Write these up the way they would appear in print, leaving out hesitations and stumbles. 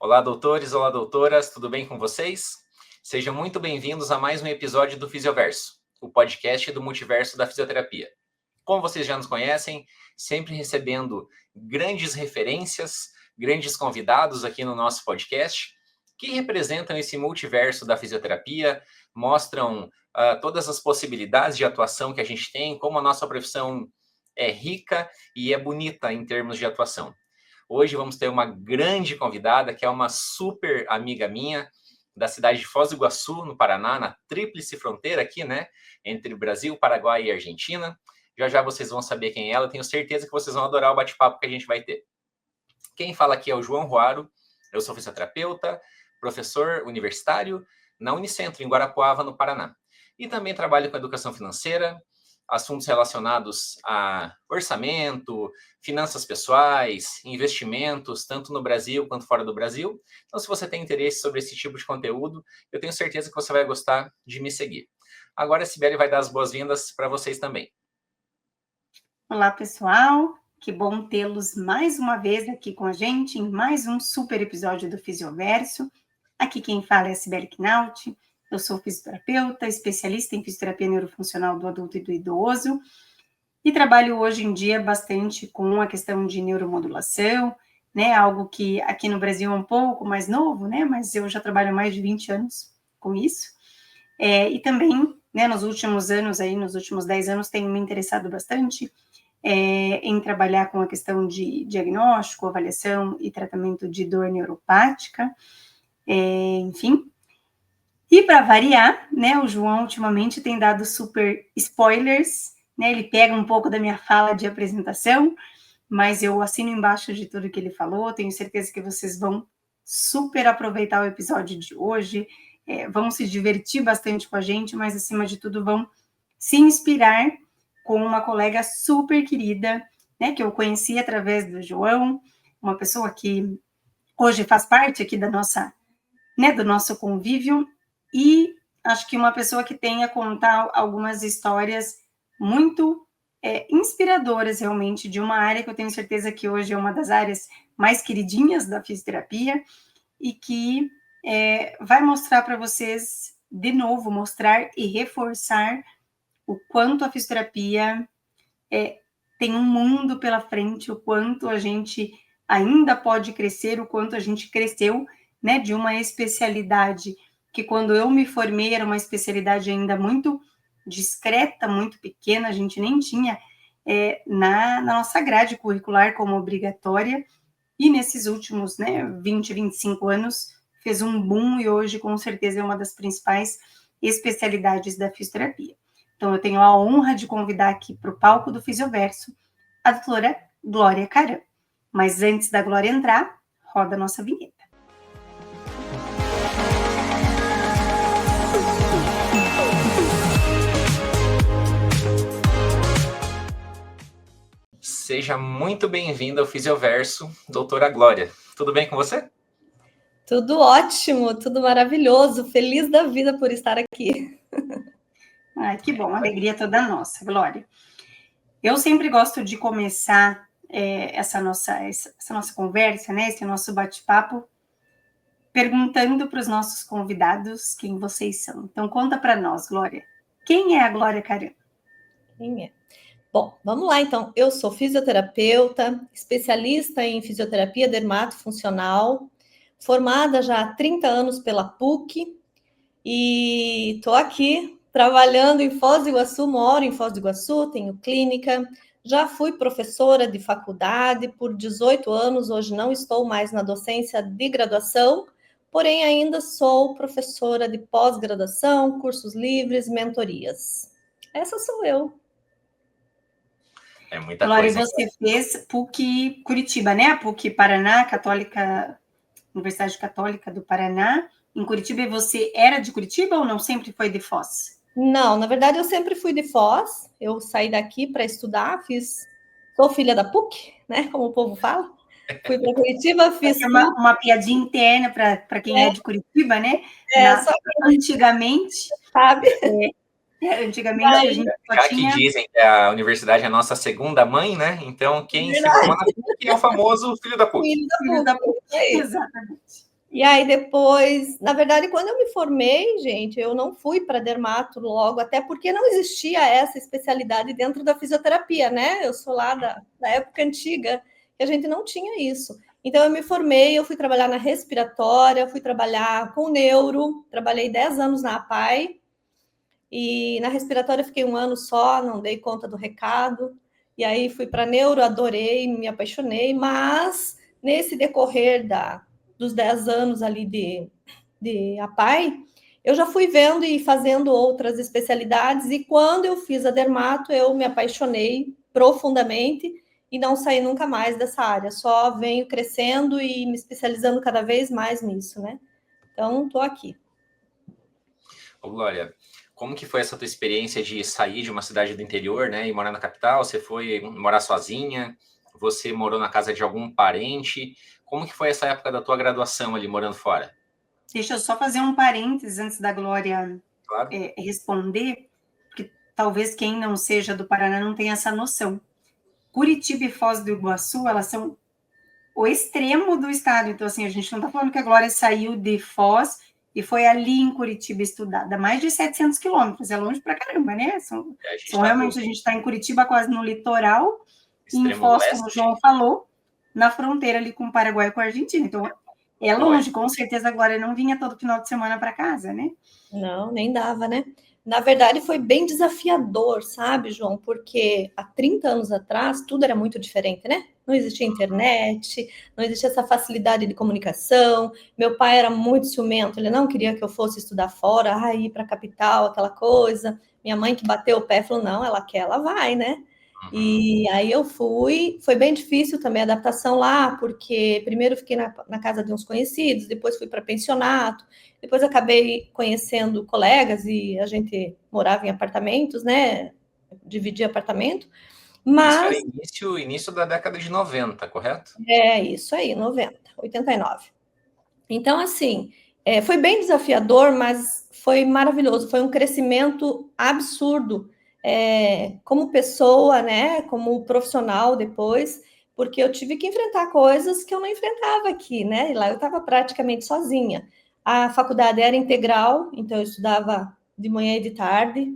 Olá, doutores, olá, doutoras, tudo bem com vocês? Sejam muito bem-vindos a mais um episódio do Fisioverso, o podcast do multiverso da fisioterapia. Como vocês já nos conhecem, sempre recebendo grandes referências, grandes convidados aqui no nosso podcast, que representam esse multiverso da fisioterapia, mostram todas as possibilidades de atuação que a gente tem, como a nossa profissão é rica e é bonita em termos de atuação. Hoje vamos ter uma grande convidada, que é uma super amiga minha, da cidade de Foz do Iguaçu, no Paraná, na tríplice fronteira aqui, né? Entre Brasil, Paraguai e Argentina. Já já vocês vão saber quem é ela. Tenho certeza que vocês vão adorar o bate-papo que a gente vai ter. Quem fala aqui é o João Ruaro. Eu sou fisioterapeuta, professor universitário na Unicentro, em Guarapuava, no Paraná. E também trabalho com educação financeira, assuntos relacionados a orçamento, finanças pessoais, investimentos, tanto no Brasil quanto fora do Brasil. Então, se você tem interesse sobre esse tipo de conteúdo, eu tenho certeza que você vai gostar de me seguir. Agora, a Sibeli vai dar as boas-vindas para vocês também. Olá, pessoal. Que bom tê-los mais uma vez aqui com a gente em mais um super episódio do Fisioverso. Aqui quem fala é a Sibeli Knaut. Eu sou fisioterapeuta, especialista em fisioterapia neurofuncional do adulto e do idoso, e trabalho hoje em dia bastante com a questão de neuromodulação, né, algo que aqui no Brasil é um pouco mais novo, né, mas eu já trabalho há mais de 20 anos com isso, e também, né, nos últimos 10 anos, tenho me interessado bastante em trabalhar com a questão de diagnóstico, avaliação e tratamento de dor neuropática, enfim. E para variar, né, o João ultimamente tem dado super spoilers, né, ele pega um pouco da minha fala de apresentação, mas eu assino embaixo de tudo que ele falou, tenho certeza que vocês vão super aproveitar o episódio de hoje, vão se divertir bastante com a gente, mas acima de tudo vão se inspirar com uma colega super querida, né, que eu conheci através do João, uma pessoa que hoje faz parte aqui da nossa, né, do nosso convívio, e acho que uma pessoa que tenha a contar algumas histórias muito inspiradoras, realmente, de uma área que eu tenho certeza que hoje é uma das áreas mais queridinhas da fisioterapia, e que vai mostrar para vocês, de novo, mostrar e reforçar o quanto a fisioterapia tem um mundo pela frente, o quanto a gente ainda pode crescer, o quanto a gente cresceu, né, de uma especialidade que quando eu me formei era uma especialidade ainda muito discreta, muito pequena, a gente nem tinha na nossa grade curricular como obrigatória, e nesses últimos 20, 25 anos fez um boom e hoje com certeza é uma das principais especialidades da fisioterapia. Então eu tenho a honra de convidar aqui para o palco do Fisioverso a doutora Glória Caram. Mas antes da Glória entrar, roda a nossa vinheta. Seja muito bem-vinda ao Fisioverso, doutora Glória. Tudo bem com você? Tudo ótimo, tudo maravilhoso. Feliz da vida por estar aqui. Ai, que bom, a alegria toda nossa, Glória. Eu sempre gosto de começar essa nossa conversa, né, esse nosso bate-papo, perguntando para os nossos convidados quem vocês são. Então, conta para nós, Glória. Quem é a Glória Caram? Quem é? Bom, vamos lá, então. Eu sou fisioterapeuta, especialista em fisioterapia dermatofuncional, formada já há 30 anos pela PUC, e estou aqui trabalhando em Foz do Iguaçu, moro em Foz do Iguaçu, tenho clínica, já fui professora de faculdade por 18 anos, hoje não estou mais na docência de graduação, porém ainda sou professora de pós-graduação, cursos livres, mentorias. Essa sou eu. É muita Glória, coisa. você fez PUC Curitiba, né? A PUC Paraná, Universidade Católica do Paraná, em Curitiba. E você era de Curitiba ou não? Sempre foi de Foz? Não, na verdade eu sempre fui de Foz. Eu saí daqui para estudar, sou filha da PUC, né? Como o povo fala. Fui para Curitiba, fiz uma piadinha interna para quem é de Curitiba, né? Antigamente, sabe? Antigamente a gente já que dizem que a universidade é a nossa segunda mãe, né? Então quem se formou na PUC é o famoso filho da PUC. Filho da PUC. Exatamente. E aí depois, na verdade, quando eu me formei, gente, eu não fui para dermato logo, até porque não existia essa especialidade dentro da fisioterapia, né? Eu sou lá da época antiga, que a gente não tinha isso. Então eu me formei, eu fui trabalhar na respiratória, fui trabalhar com neuro, trabalhei 10 anos na APAE, e na respiratória fiquei 1 ano só, não dei conta do recado, e aí fui para neuro, adorei, me apaixonei, mas nesse decorrer dos 10 anos ali de APAE, eu já fui vendo e fazendo outras especialidades, e quando eu fiz a dermato, eu me apaixonei profundamente e não saí nunca mais dessa área, só venho crescendo e me especializando cada vez mais nisso, né? Então, estou aqui. Ô, Glória, como que foi essa tua experiência de sair de uma cidade do interior, né, e morar na capital? Você foi morar sozinha? Você morou na casa de algum parente? Como que foi essa época da tua graduação ali, morando fora? Deixa eu só fazer um parênteses antes da Glória Claro. responder, porque talvez quem não seja do Paraná não tenha essa noção. Curitiba e Foz do Iguaçu, elas são o extremo do estado. Então, assim, a gente não está falando que a Glória saiu de Foz e foi ali em Curitiba estudar. Dá mais de 700 quilômetros, é longe pra caramba, né? Realmente, a gente está em Curitiba, quase no litoral, e em Foz, como o João falou, na fronteira ali com o Paraguai e com a Argentina. Então, é longe, com certeza a Glória não vinha todo final de semana para casa, né? Não, nem dava, né? Na verdade, foi bem desafiador, sabe, João? Porque há 30 anos atrás, tudo era muito diferente, né? Não existia internet, não existia essa facilidade de comunicação. Meu pai era muito ciumento, ele não queria que eu fosse estudar fora, ir para a capital, aquela coisa. Minha mãe que bateu o pé falou, não, ela quer, ela vai, né? E aí eu fui, foi bem difícil também a adaptação lá, porque primeiro fiquei na casa de uns conhecidos, depois fui para pensionato, depois acabei conhecendo colegas e a gente morava em apartamentos, né? Dividia apartamento, mas... Isso era início da década de 90, correto? É, isso aí, 90, 89. Então, assim, foi bem desafiador, mas foi maravilhoso, foi um crescimento absurdo, como pessoa, né, como profissional depois, porque eu tive que enfrentar coisas que eu não enfrentava aqui, né, e lá eu estava praticamente sozinha. A faculdade era integral, então eu estudava de manhã e de tarde,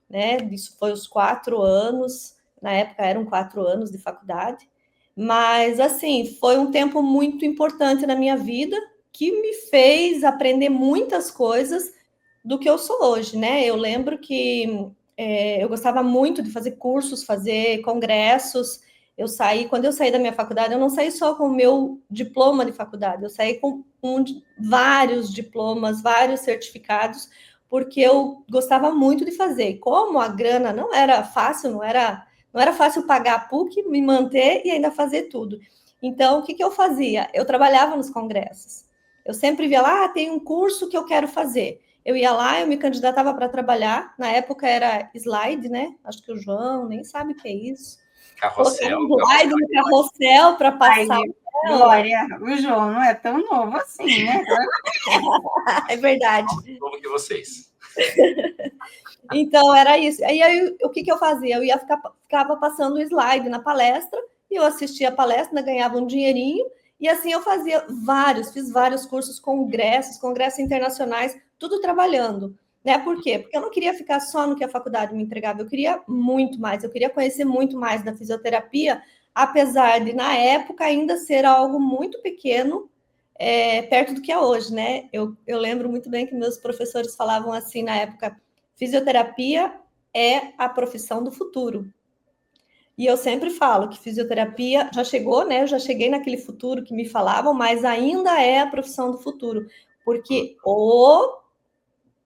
né, isso foi os 4 anos, na época eram 4 anos de faculdade, mas, assim, foi um tempo muito importante na minha vida, que me fez aprender muitas coisas do que eu sou hoje, né? Eu lembro que eu gostava muito de fazer cursos, fazer congressos. Quando eu saí da minha faculdade, eu não saí só com o meu diploma de faculdade, eu saí com vários diplomas, vários certificados, porque eu gostava muito de fazer. Como a grana não era fácil, não era fácil pagar a PUC, me manter e ainda fazer tudo. Então, o que eu fazia? Eu trabalhava nos congressos. Eu sempre via lá, tem um curso que eu quero fazer. Eu ia lá, eu me candidatava para trabalhar. Na época era slide, né? Acho que o João nem sabe o que é isso. Carrossel. Slide no carrossel para passar. Ai, Glória, o João não é tão novo assim, né? É verdade. Como que vocês? Então, era isso. Aí o que eu fazia? Eu ficava passando o slide na palestra, e eu assistia a palestra, ganhava um dinheirinho, e assim eu fiz vários cursos, congressos internacionais, tudo trabalhando. Né? Por quê? Porque eu não queria ficar só no que a faculdade me entregava, eu queria muito mais, eu queria conhecer muito mais da fisioterapia, apesar de, na época, ainda ser algo muito pequeno, perto do que é hoje, né? Eu lembro muito bem que meus professores falavam assim na época: fisioterapia é a profissão do futuro. E eu sempre falo que fisioterapia já chegou, né? Eu já cheguei naquele futuro que me falavam, mas ainda é a profissão do futuro. Porque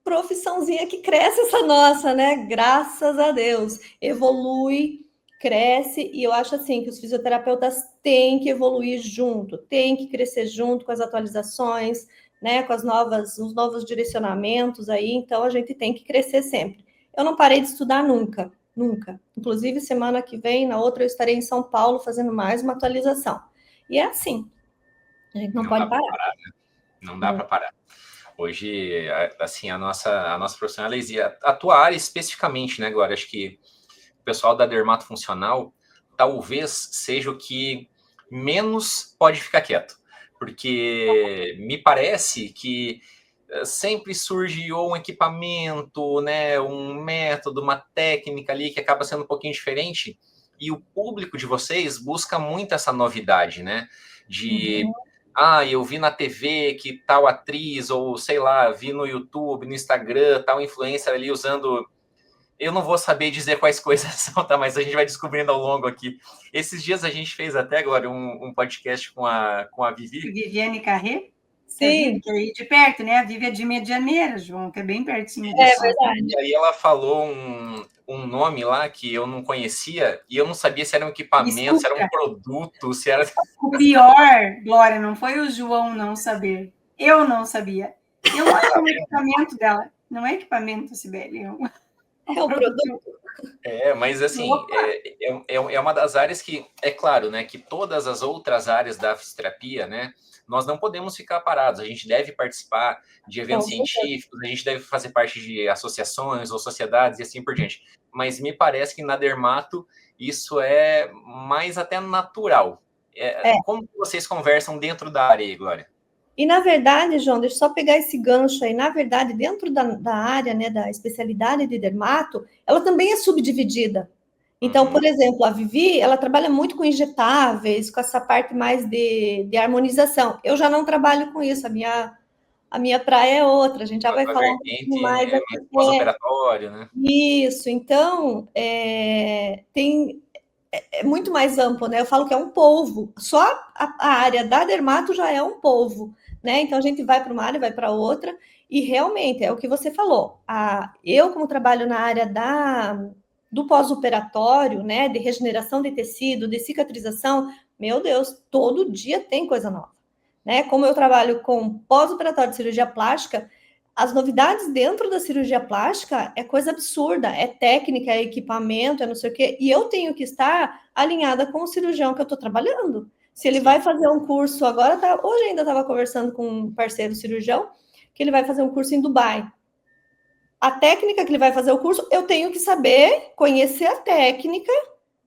profissãozinha que cresce essa nossa, né? Graças a Deus. Evolui, cresce, e eu acho assim que os fisioterapeutas têm que evoluir junto, têm que crescer junto com as atualizações, né? Com os novos direcionamentos aí, então a gente tem que crescer sempre. Eu não parei de estudar nunca, nunca. Inclusive, semana que vem, na outra, eu estarei em São Paulo fazendo mais uma atualização. E é assim, a gente não pode parar. Né? Não dá para parar. Hoje, assim, a nossa profissão, ela exige. A tua área especificamente, né, Glória? Acho que o pessoal da dermato funcional talvez seja o que menos pode ficar quieto. Porque me parece que sempre surge ou um equipamento, né, um método, uma técnica ali que acaba sendo um pouquinho diferente, e o público de vocês busca muito essa novidade, né? Eu vi na TV que tal atriz, ou sei lá, vi no YouTube, no Instagram, tal influencer ali usando. Eu não vou saber dizer quais coisas são, tá? Mas a gente vai descobrindo ao longo aqui. Esses dias a gente fez até agora um podcast com a Vivi. Viviane Carré? Sim. Que é aí de perto, né? A Vivi é de Medianeira, João, que é bem pertinho É disso. verdade. E aí ela falou um nome lá que eu não conhecia, e eu não sabia se era um equipamento, se era um produto, se era... O pior, Glória, não foi o João não saber. Eu não sabia. Eu acho um equipamento dela. Não é equipamento, Sibeli. É um produto. Mas assim, é uma das áreas que, é claro, né, que todas as outras áreas da fisioterapia, né, nós não podemos ficar parados, a gente deve participar de eventos científicos, a gente deve fazer parte de associações ou sociedades e assim por diante. Mas me parece que na dermato isso é mais até natural. Como vocês conversam dentro da área aí, Glória? E, na verdade, João, deixa eu só pegar esse gancho aí. Na verdade, dentro da área, né, da especialidade de dermato, ela também é subdividida. Então, por exemplo, a Vivi, ela trabalha muito com injetáveis, com essa parte mais de harmonização. Eu já não trabalho com isso, a minha praia é outra, a gente já vai falar um pouquinho mais aqui. Pós-operatório, né? Isso, então, é muito mais amplo, né? Eu falo que é um polvo. Só a área da dermato já é um polvo, né? Então a gente vai para uma área, vai para outra, e realmente é o que você falou. Eu, como trabalho na área do pós-operatório, né? De regeneração de tecido, de cicatrização, meu Deus, todo dia tem coisa nova, né? Como eu trabalho com pós-operatório de cirurgia plástica, as novidades dentro da cirurgia plástica é coisa absurda, é técnica, é equipamento, é não sei o quê, e eu tenho que estar alinhada com o cirurgião que eu estou trabalhando. Se ele vai fazer um curso agora, hoje ainda estava conversando com um parceiro cirurgião, que ele vai fazer um curso em Dubai. A técnica que ele vai fazer o curso, eu tenho que saber, conhecer a técnica,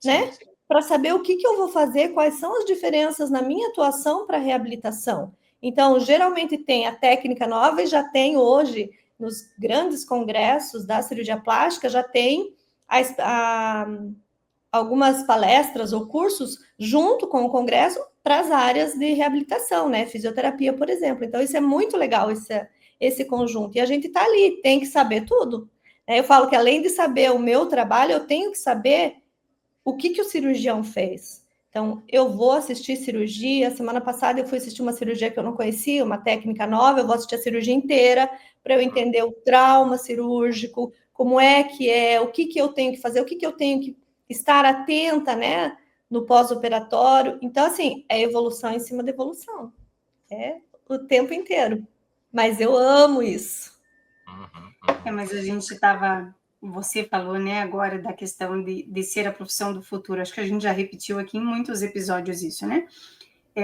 né? Para saber o que eu vou fazer, quais são as diferenças na minha atuação para reabilitação. Então, geralmente tem a técnica nova e já tem hoje, nos grandes congressos da cirurgia plástica, já tem algumas palestras ou cursos junto com o congresso para as áreas de reabilitação, né? Fisioterapia, por exemplo. Então, isso é muito legal, esse conjunto. E a gente está ali, tem que saber tudo. Eu falo que além de saber o meu trabalho, eu tenho que saber o que o cirurgião fez. Então, eu vou assistir cirurgia. Semana passada eu fui assistir uma cirurgia que eu não conhecia, uma técnica nova. Eu vou assistir a cirurgia inteira para eu entender o trauma cirúrgico, como é que é, o que eu tenho que fazer, o que eu tenho que estar atenta, né, no pós-operatório. Então, assim, é evolução em cima da evolução. É o tempo inteiro. Mas eu amo isso. Mas a gente estava... Você falou, né, agora da questão de ser a profissão do futuro. Acho que a gente já repetiu aqui em muitos episódios isso, né?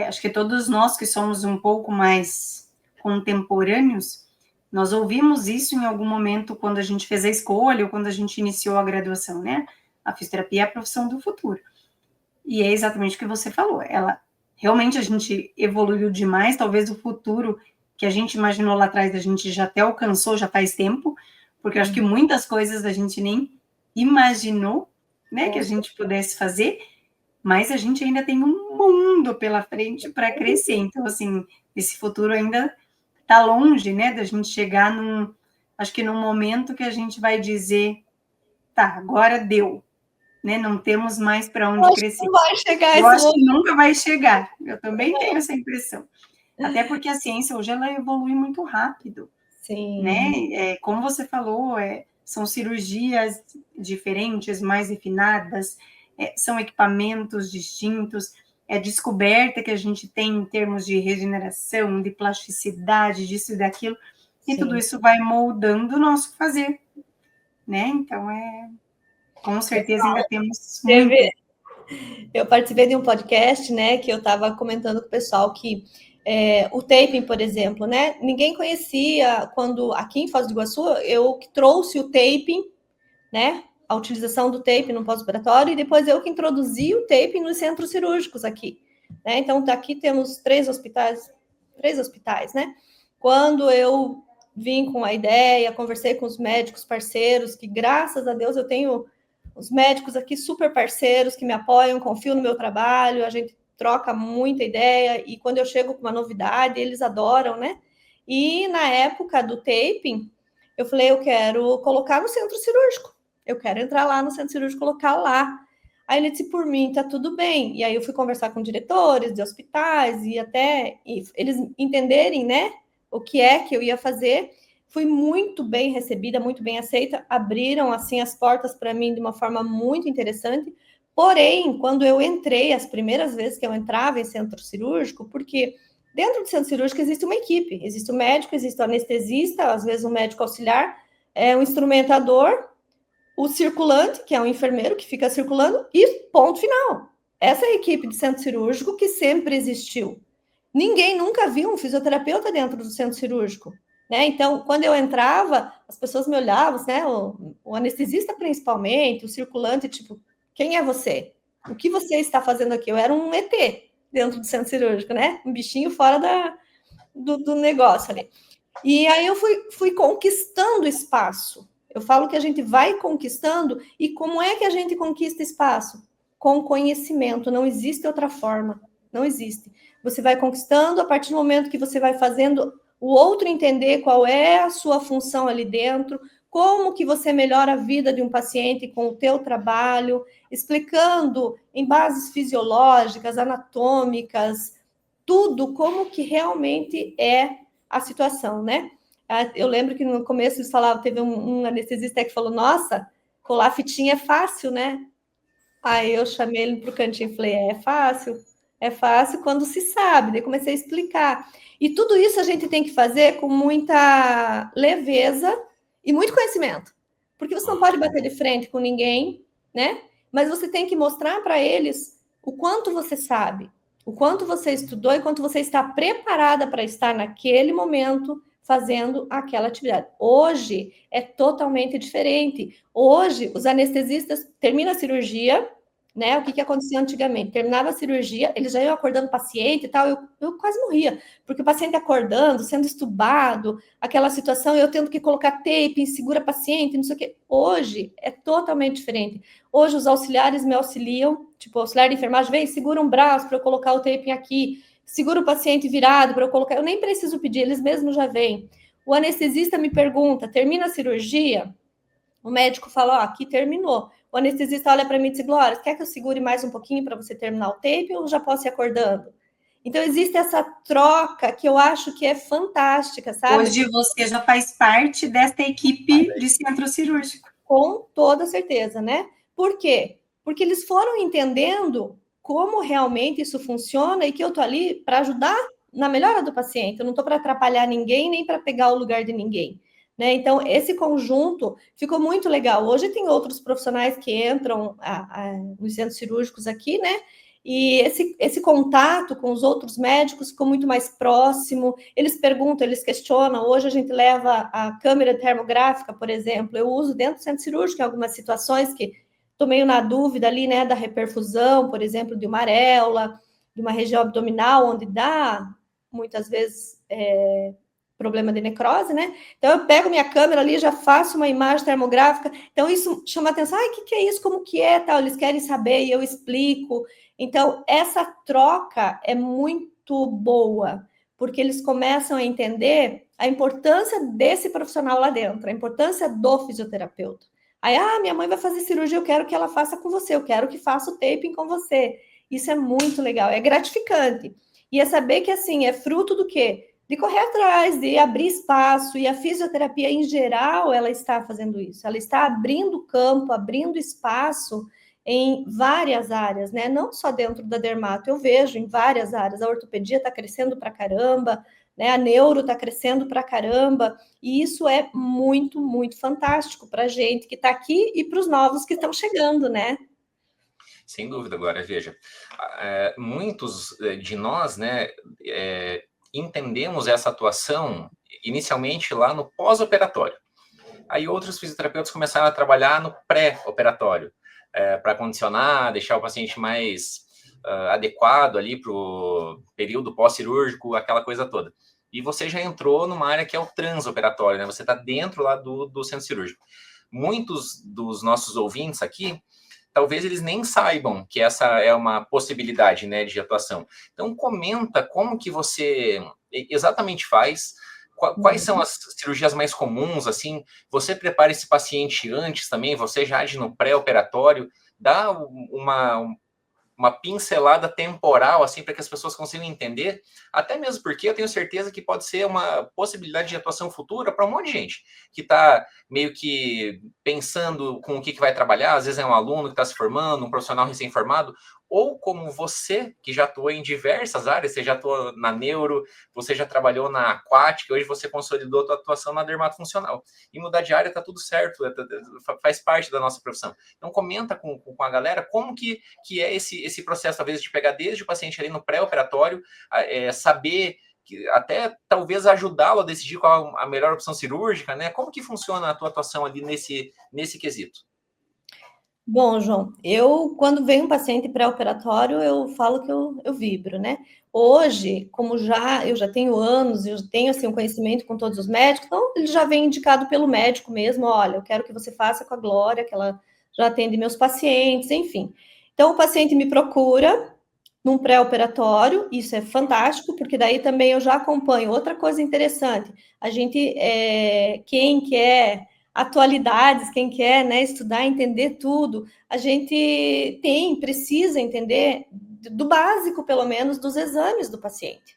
Acho que todos nós que somos um pouco mais contemporâneos, nós ouvimos isso em algum momento quando a gente fez a escolha ou quando a gente iniciou a graduação, né? A fisioterapia é a profissão do futuro. E é exatamente o que você falou. Realmente a gente evoluiu demais, talvez o futuro que a gente imaginou lá atrás a gente já até alcançou já faz tempo, porque eu acho que muitas coisas a gente nem imaginou, né, que a gente pudesse fazer, mas a gente ainda tem um mundo pela frente para crescer. Então, assim, esse futuro ainda está longe, né, da gente chegar acho que num momento que a gente vai dizer, tá, agora deu, né, não temos mais para onde crescer. Não vai chegar eu acho que nunca vai chegar. Eu também tenho essa impressão. Até porque a ciência hoje ela evolui muito rápido. Sim. Né? Como você falou, são cirurgias diferentes, mais refinadas, são equipamentos distintos, é descoberta que a gente tem em termos de regeneração, de plasticidade, disso e daquilo, e tudo isso vai moldando o nosso fazer, né? Então, com certeza ainda temos muito. Eu participei de um podcast, né, que eu estava comentando com o pessoal que o taping, por exemplo, né? Ninguém conhecia quando aqui em Foz do Iguaçu eu que trouxe o taping, né? A utilização do taping no pós-operatório e depois eu que introduzi o taping nos centros cirúrgicos aqui, né? Então aqui temos 3 hospitais 3 hospitais, né? Quando eu vim com a ideia, conversei com os médicos parceiros, que graças a Deus eu tenho os médicos aqui super parceiros, que me apoiam, confiam no meu trabalho, a gente troca muita ideia, e quando eu chego com uma novidade, eles adoram, né? E na época do taping, eu falei, eu quero colocar no centro cirúrgico, eu quero entrar lá no centro cirúrgico, colocar lá. Aí ele disse, por mim, tá tudo bem. E aí eu fui conversar com diretores de hospitais, e até eles entenderem, né, o que é que eu ia fazer. Fui muito bem recebida, muito bem aceita, abriram, assim, as portas para mim de uma forma muito interessante. Porém, quando eu entrei, as primeiras vezes que eu entrava em centro cirúrgico, porque dentro do centro cirúrgico existe uma equipe, existe o médico, existe o anestesista, às vezes um médico auxiliar, um instrumentador, o circulante, que é um enfermeiro que fica circulando, e ponto final. Essa é a equipe de centro cirúrgico que sempre existiu. Ninguém nunca viu um fisioterapeuta dentro do centro cirúrgico, né? Então, quando eu entrava, as pessoas me olhavam, né? O anestesista principalmente, o circulante, tipo, quem é você? O que você está fazendo aqui? Eu era um ET dentro do centro cirúrgico, né? Um bichinho fora do negócio ali. E aí eu fui conquistando espaço. Eu falo que a gente vai conquistando, e como é que a gente conquista espaço? Com conhecimento, não existe outra forma, não existe. Você vai conquistando a partir do momento que você vai fazendo o outro entender qual é a sua função ali dentro, como que você melhora a vida de um paciente com o teu trabalho, explicando em bases fisiológicas, anatômicas, tudo como que realmente é a situação, né? Eu lembro que no começo eles falavam, teve um anestesista que falou, nossa, colar fitinha é fácil, né? Aí eu chamei ele para o cantinho e falei, é fácil quando se sabe. Daí comecei a explicar. E tudo isso a gente tem que fazer com muita leveza e muito conhecimento. Porque você não pode bater de frente com ninguém, né? Mas você tem que mostrar para eles o quanto você sabe, o quanto você estudou e quanto você está preparada para estar naquele momento fazendo aquela atividade. Hoje é totalmente diferente. Hoje, os anestesistas terminam a cirurgia, né? O que acontecia antigamente? Terminava a cirurgia, eles já iam acordando o paciente e tal, eu quase morria, porque o paciente acordando, sendo estubado, aquela situação, eu tendo que colocar tape, segura paciente, não sei o quê. Hoje é totalmente diferente. Hoje os auxiliares me auxiliam, tipo, o auxiliar de enfermagem vem, segura um braço para eu colocar o tape aqui, segura o paciente virado para eu colocar, eu nem preciso pedir, eles mesmos já vêm. O anestesista me pergunta, termina a cirurgia? O médico fala, ó, aqui terminou. O anestesista olha para mim e diz, Glória, quer que eu segure mais um pouquinho para você terminar o tape ou já posso ir acordando? Então, existe essa troca que eu acho que é fantástica, sabe? Hoje você já faz parte desta equipe de centro cirúrgico. Com toda certeza, né? Por quê? Porque eles foram entendendo como realmente isso funciona e que eu tô ali para ajudar na melhora do paciente. Eu não estou para atrapalhar ninguém, nem para pegar o lugar de ninguém. Né? Então, esse conjunto ficou muito legal. Hoje tem outros profissionais que entram nos centros cirúrgicos aqui, né? E esse contato com os outros médicos ficou muito mais próximo. Eles perguntam, eles questionam. Hoje a gente leva a câmera termográfica, por exemplo. Eu uso dentro do centro cirúrgico em algumas situações que estou meio na dúvida ali, né? Da reperfusão, por exemplo, de uma areola, de uma região abdominal, onde dá, muitas vezes, problema de necrose, né? Então, eu pego minha câmera ali, já faço uma imagem termográfica. Então, isso chama atenção. Ai, o que é isso? Como que é? Tal. Eles querem saber e eu explico. Então, essa troca é muito boa, porque eles começam a entender a importância desse profissional lá dentro, a importância do fisioterapeuta. Aí, minha mãe vai fazer cirurgia, eu quero que ela faça com você, eu quero que faça o taping com você. Isso é muito legal, é gratificante. E é saber que, assim, é fruto do quê? De correr atrás, de abrir espaço, e a fisioterapia, em geral, ela está fazendo isso. Ela está abrindo campo, abrindo espaço em várias áreas, né? Não só dentro da dermato, eu vejo em várias áreas. A ortopedia está crescendo para caramba, né? A neuro está crescendo para caramba, e isso é muito, muito fantástico para a gente que está aqui e para os novos que estão chegando, né? Sem dúvida, agora, veja, muitos de nós, né, entendemos essa atuação inicialmente lá no pós-operatório. Aí outros fisioterapeutas começaram a trabalhar no pré-operatório, para condicionar, deixar o paciente mais adequado ali para o período pós-cirúrgico, aquela coisa toda. E você já entrou numa área que é o transoperatório, né? Você está dentro lá do centro cirúrgico. Muitos dos nossos ouvintes aqui, talvez eles nem saibam que essa é uma possibilidade, né, de atuação. Então, comenta como que você exatamente faz, quais são as cirurgias mais comuns, assim, você prepara esse paciente antes também, você já age no pré-operatório, dá uma pincelada temporal, assim, para que as pessoas consigam entender, até mesmo porque eu tenho certeza que pode ser uma possibilidade de atuação futura para um monte de gente que está meio que pensando com o que vai trabalhar, às vezes é um aluno que está se formando, um profissional recém-formado, ou como você, que já atuou em diversas áreas, você já atuou na neuro, você já trabalhou na aquática, hoje você consolidou a sua atuação na dermatofuncional. E mudar de área está tudo certo, faz parte da nossa profissão. Então comenta com a galera como que é esse processo, talvez, de pegar desde o paciente ali no pré-operatório, saber, até talvez ajudá-lo a decidir qual a melhor opção cirúrgica, né? Como que funciona a tua atuação ali nesse quesito? Bom, João, quando vem um paciente pré-operatório, eu falo que eu vibro, né? Hoje, como eu já tenho anos, eu tenho, assim, um conhecimento com todos os médicos, então ele já vem indicado pelo médico mesmo, olha, eu quero que você faça com a Glória, que ela já atende meus pacientes, enfim. Então, o paciente me procura num pré-operatório, isso é fantástico, porque daí também eu já acompanho. Outra coisa interessante, a gente, quem quer atualidades, quem quer, né, estudar, entender tudo, a gente precisa entender do básico, pelo menos, dos exames do paciente.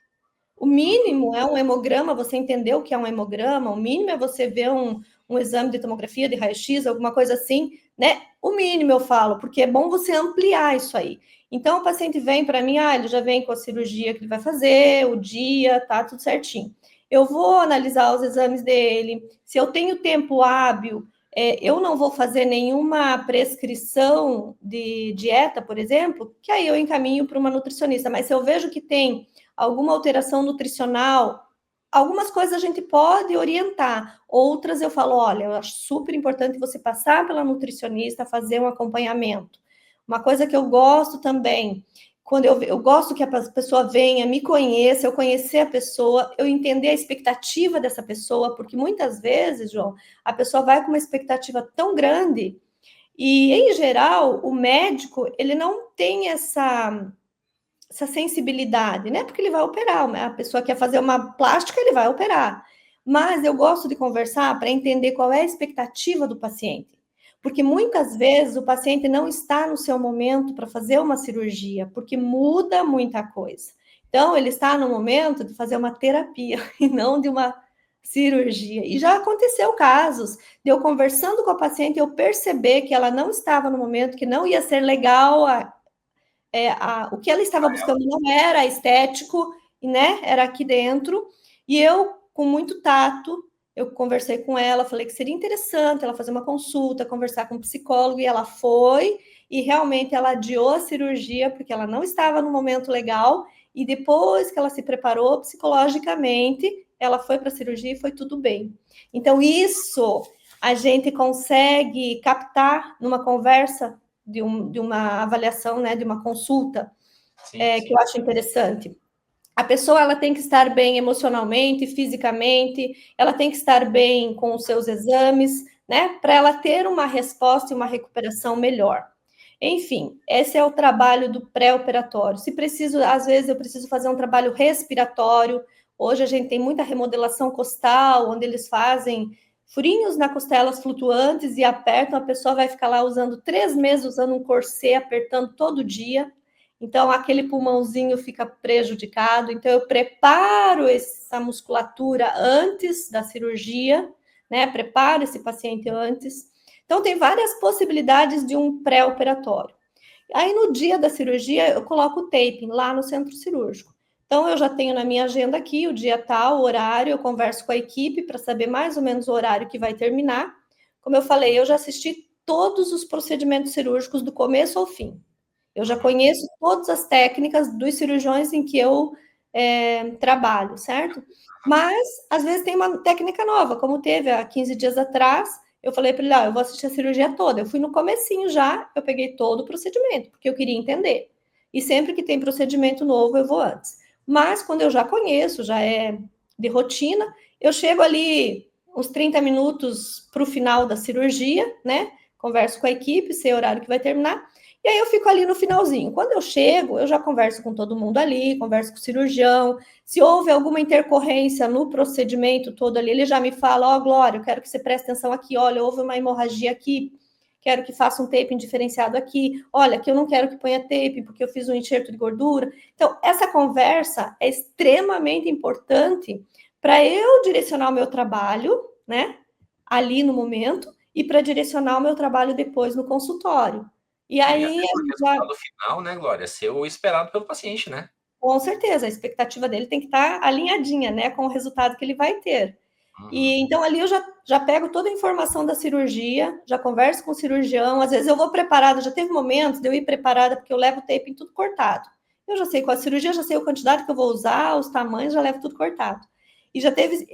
O mínimo é um hemograma, você entender o que é um hemograma, o mínimo é você ver um exame de tomografia, de raio-x, alguma coisa assim, né? O mínimo eu falo, porque é bom você ampliar isso aí. Então, o paciente vem para mim, ele já vem com a cirurgia que ele vai fazer, o dia, tá tudo certinho. Eu vou analisar os exames dele, se eu tenho tempo hábil, eu não vou fazer nenhuma prescrição de dieta, por exemplo, que aí eu encaminho para uma nutricionista, mas se eu vejo que tem alguma alteração nutricional, algumas coisas a gente pode orientar, outras eu falo, olha, eu acho super importante você passar pela nutricionista, fazer um acompanhamento. Uma coisa que eu gosto também, quando eu gosto que a pessoa venha, me conheça, eu conhecer a pessoa, eu entender a expectativa dessa pessoa, porque muitas vezes, João, a pessoa vai com uma expectativa tão grande e, em geral, o médico, ele não tem essa sensibilidade, né? Porque ele vai operar, a pessoa quer fazer uma plástica, ele vai operar. Mas eu gosto de conversar para entender qual é a expectativa do paciente. Porque muitas vezes o paciente não está no seu momento para fazer uma cirurgia, porque muda muita coisa. Então, ele está no momento de fazer uma terapia e não de uma cirurgia. E já aconteceu casos de eu conversando com a paciente, eu perceber que ela não estava no momento, que não ia ser legal o que ela estava buscando não era estético, né? Era aqui dentro. E eu, com muito tato, eu conversei com ela, falei que seria interessante ela fazer uma consulta, conversar com um psicólogo, e ela foi, e realmente ela adiou a cirurgia, porque ela não estava no momento legal, e depois que ela se preparou psicologicamente, ela foi para a cirurgia e foi tudo bem. Então, isso a gente consegue captar numa conversa de uma avaliação, né, de uma consulta, sim. Que eu acho interessante. A pessoa ela tem que estar bem emocionalmente, fisicamente, ela tem que estar bem com os seus exames, né, para ela ter uma resposta e uma recuperação melhor. Enfim, esse é o trabalho do pré-operatório. Se preciso, às vezes eu preciso fazer um trabalho respiratório. Hoje a gente tem muita remodelação costal, onde eles fazem furinhos na costelas flutuantes e apertam, a pessoa vai ficar lá usando 3 meses, usando um corset, apertando todo dia. Então, aquele pulmãozinho fica prejudicado. Então, eu preparo essa musculatura antes da cirurgia, né? Preparo esse paciente antes. Então, tem várias possibilidades de um pré-operatório. Aí, no dia da cirurgia, eu coloco o taping lá no centro cirúrgico. Então, eu já tenho na minha agenda aqui o dia tal, o horário, eu converso com a equipe para saber mais ou menos o horário que vai terminar. Como eu falei, eu já assisti todos os procedimentos cirúrgicos do começo ao fim. Eu já conheço todas as técnicas dos cirurgiões em que eu trabalho, certo? Mas, às vezes, tem uma técnica nova, como teve há 15 dias atrás, eu falei para ele, eu vou assistir a cirurgia toda. Eu fui no comecinho já, eu peguei todo o procedimento, porque eu queria entender. E sempre que tem procedimento novo, eu vou antes. Mas quando eu já conheço, já é de rotina, eu chego ali uns 30 minutos para o final da cirurgia, né? Converso com a equipe, sei o horário que vai terminar, e aí eu fico ali no finalzinho. Quando eu chego, eu já converso com todo mundo ali, converso com o cirurgião. Se houve alguma intercorrência no procedimento todo ali, ele já me fala, ó, Glória, eu quero que você preste atenção aqui, olha, houve uma hemorragia aqui, quero que faça um taping diferenciado aqui, olha, que eu não quero que ponha taping, porque eu fiz um enxerto de gordura. Então, essa conversa é extremamente importante para eu direcionar o meu trabalho, né, ali no momento, e para direcionar o meu trabalho depois no consultório. E aí, o resultado final, né, Glória, é ser o esperado pelo paciente, né? Com certeza, a expectativa dele tem que estar alinhadinha, né, com o resultado que ele vai ter. E então ali eu já pego toda a informação da cirurgia, já converso com o cirurgião, às vezes eu vou preparada, já teve momentos de eu ir preparada, porque eu levo o taping tudo cortado. Eu já sei qual a cirurgia, já sei a quantidade que eu vou usar, os tamanhos, já levo tudo cortado. E já teve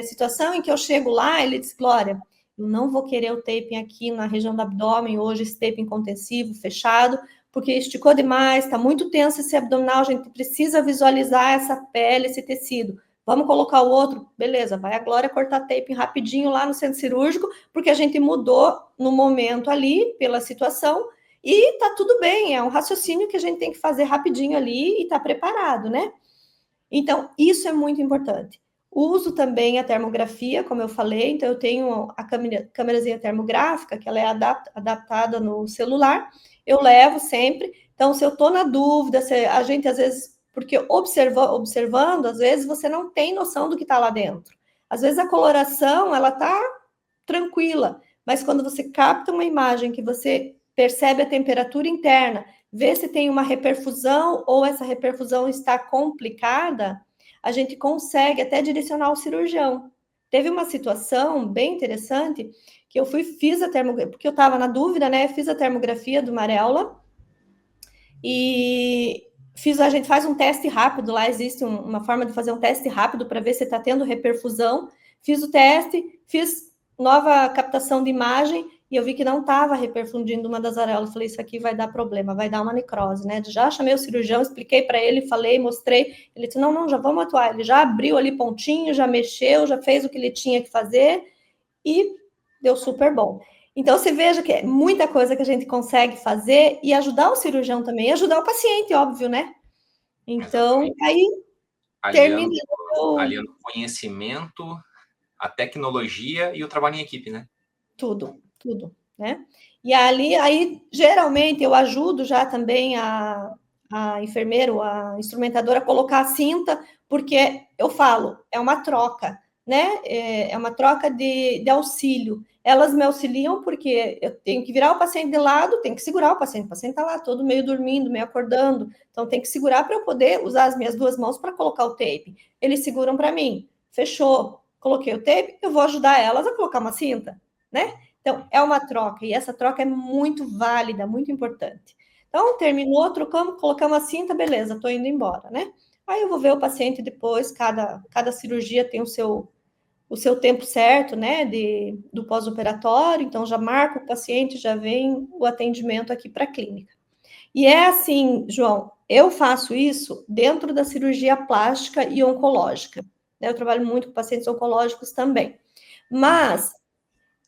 situação em que eu chego lá, ele diz, Glória, eu não vou querer o taping aqui na região do abdômen, hoje esse taping contensivo, fechado, porque esticou demais, está muito tenso esse abdominal, a gente precisa visualizar essa pele, esse tecido. Vamos colocar o outro? Beleza, vai a Glória cortar taping rapidinho lá no centro cirúrgico, porque a gente mudou no momento ali, pela situação, e tá tudo bem, é um raciocínio que a gente tem que fazer rapidinho ali e tá preparado, né? Então, isso é muito importante. Uso também a termografia, como eu falei, então eu tenho a câmerazinha termográfica, que ela é adaptada no celular, eu levo sempre. Então, se eu estou na dúvida, se a gente às vezes, porque observando, às vezes você não tem noção do que está lá dentro. Às vezes a coloração, ela está tranquila, mas quando você capta uma imagem que você percebe a temperatura interna, vê se tem uma reperfusão ou essa reperfusão está complicada, a gente consegue até direcionar o cirurgião. Teve uma situação bem interessante que eu fiz a termografia, porque eu estava na dúvida, né? Fiz a termografia do Marella e a gente faz um teste rápido, lá existe uma forma de fazer um teste rápido para ver se está tendo reperfusão. Fiz o teste, fiz nova captação de imagem e eu vi que não estava reperfundindo uma das areolas. Falei, isso aqui vai dar problema, vai dar uma necrose, né? Já chamei o cirurgião, expliquei para ele, falei, mostrei. Ele disse, não, já vamos atuar. Ele já abriu ali pontinho, já mexeu, já fez o que ele tinha que fazer e deu super bom. Então, você veja que é muita coisa que a gente consegue fazer e ajudar o cirurgião também, e ajudar o paciente, óbvio, né? Então, aí termina... Aliando o conhecimento, a tecnologia e o trabalho em equipe, né? Tudo, né? E aí geralmente eu ajudo já também a enfermeira, a instrumentadora a colocar a cinta, porque eu falo, é uma troca, né? É uma troca de auxílio. Elas me auxiliam porque eu tenho que virar o paciente de lado, tenho que segurar o paciente está lá todo meio dormindo, meio acordando, então tem que segurar para eu poder usar as minhas duas mãos para colocar o tape. Eles seguram para mim, fechou, coloquei o tape, eu vou ajudar elas a colocar uma cinta, né? Então, é uma troca, e essa troca é muito válida, muito importante. Então, terminou, trocamos, colocamos a cinta, beleza, estou indo embora, né? Aí eu vou ver o paciente depois, cada cirurgia tem o seu tempo certo, né, do pós-operatório, então já marco o paciente, já vem o atendimento aqui para a clínica. E é assim, João, eu faço isso dentro da cirurgia plástica e oncológica, né? Eu trabalho muito com pacientes oncológicos também, mas